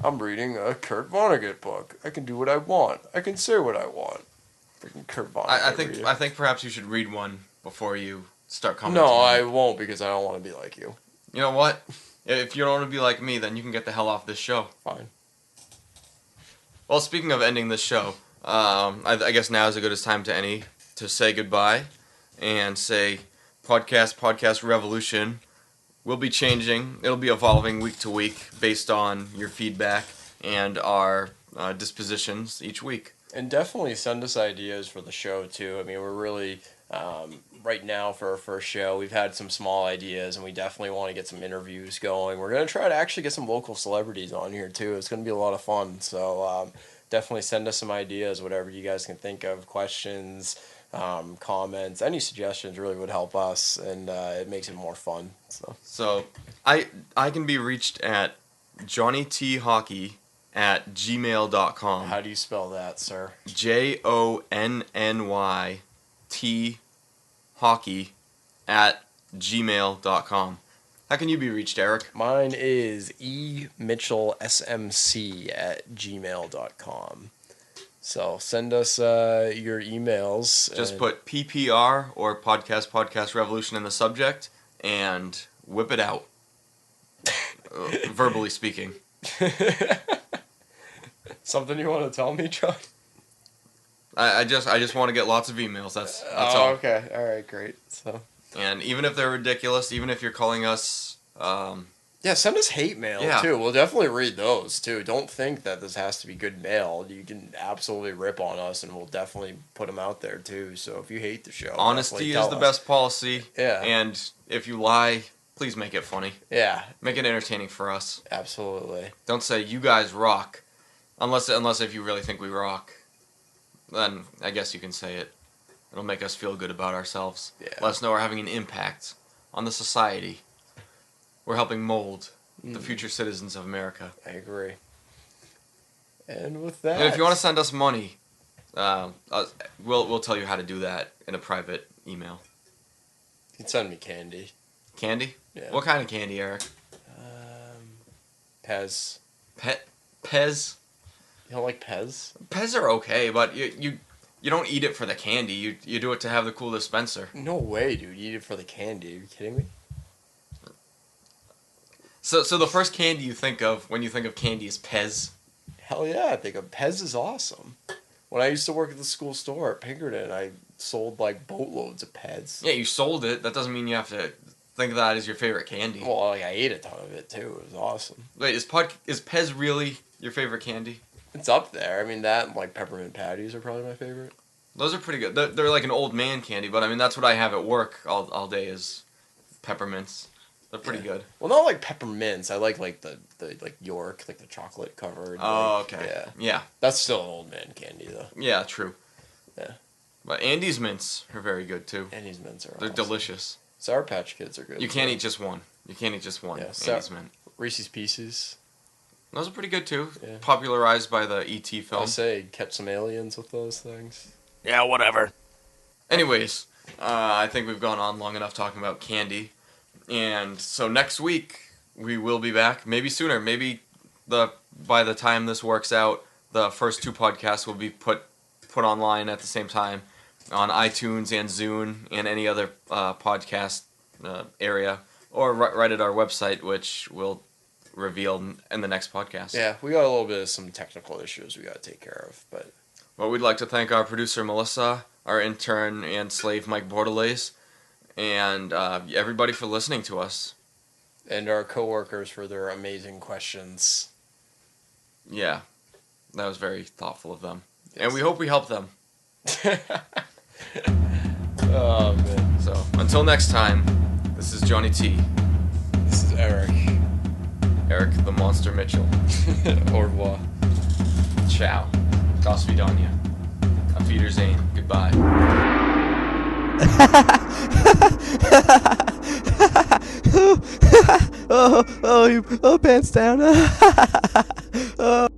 I'm reading a Kurt Vonnegut book. I can do what I want. I can say what I want. Freaking Kurt Vonnegut. I think perhaps you should read one before you start commenting. No, I won't, because I don't want to be like you. You know what? If you don't want to be like me, then you can get the hell off this show. Fine. Well, speaking of ending this show, I guess now is as good a time to say goodbye and say podcast revolution will be changing. It'll be evolving week to week based on your feedback and our dispositions each week. And definitely send us ideas for the show, too. I mean, we're really, right now for our first show, we've had some small ideas, and we definitely want to get some interviews going. We're going to try to actually get some local celebrities on here, too. It's going to be a lot of fun. So definitely send us some ideas, whatever you guys can think of, questions, comments, any suggestions really would help us, and it makes it more fun. So I can be reached at johnnythockey@gmail.com. How do you spell that, sir? JONNYT hockey@gmail.com. How can you be reached, Eric? Mine is emitchellsmc@gmail.com. So send us your emails. Just put PPR or Podcast Revolution in the subject and whip it out. Verbally speaking. Something you want to tell me, John? I just want to get lots of emails. That's all. Okay. All right. Great. So. And even if they're ridiculous, even if you're calling us, yeah, send us hate mail too. We'll definitely read those too. Don't think that this has to be good mail. You can absolutely rip on us, and we'll definitely put them out there too. So if you hate the show, honesty is the best policy. Yeah. And if you lie, please make it funny. Yeah. Make it entertaining for us. Absolutely. Don't say you guys rock, unless if you really think we rock. Then I guess you can say it. It'll make us feel good about ourselves. Yeah. Let us know we're having an impact on the society. We're helping mold the future citizens of America. I agree. And with that, And if you want to send us money, we'll tell you how to do that in a private email. you can send me candy. Candy? Yeah. What kind of candy, Eric? Pez. Pez? You don't like Pez? Pez are okay, but you don't eat it for the candy. You do it to have the cool dispenser. No way, dude. You eat it for the candy. Are you kidding me? So the first candy you think of when you think of candy is Pez. Hell yeah, I think Pez is awesome. When I used to work at the school store at Pinkerton, I sold like boatloads of Pez. Yeah, you sold it. That doesn't mean you have to think of that as your favorite candy. Well, like, I ate a ton of it too. It was awesome. Wait, is Pez really your favorite candy? It's up there. I mean, that and like peppermint patties are probably my favorite. Those are pretty good. They're like an old man candy, but I mean that's what I have at work all day is peppermints. They're pretty good. Well, not like peppermints. I like the like York, like the chocolate covered. Oh, like, okay. Yeah. Yeah. That's still an old man candy though. Yeah, true. Yeah. But Andes mints are very good too. Andes mints are They're awesome. delicious. Sour Patch Kids are good. You can't too. eat just one. You can't eat just one Yeah, Andes mint. Reese's Pieces. Those are pretty good too. Yeah. Popularized by the E.T. film. I'll say catch some aliens with those things. Yeah, whatever. Anyways, I think we've gone on long enough talking about candy. And so next week, we will be back. Maybe sooner. Maybe by the time this works out, the first 2 podcasts will be put online at the same time on iTunes and Zune and any other podcast area. Or right at our website, which we'll reveal in the next podcast. Yeah, we got a little bit of some technical issues we got to take care of, but... Well, we'd like to thank our producer, Melissa, our intern and slave, Mike Bordelaise, and everybody for listening to us. And our coworkers for their amazing questions. Yeah, that was very thoughtful of them. Yes. And we hope we helped them. Oh, man. So, until next time, this is Johnny T. This is Eric. Eric the Monster Mitchell. Au revoir. Ciao. Das Vidania. Auf Wiedersehen. Goodbye. Oh, pants down. Oh.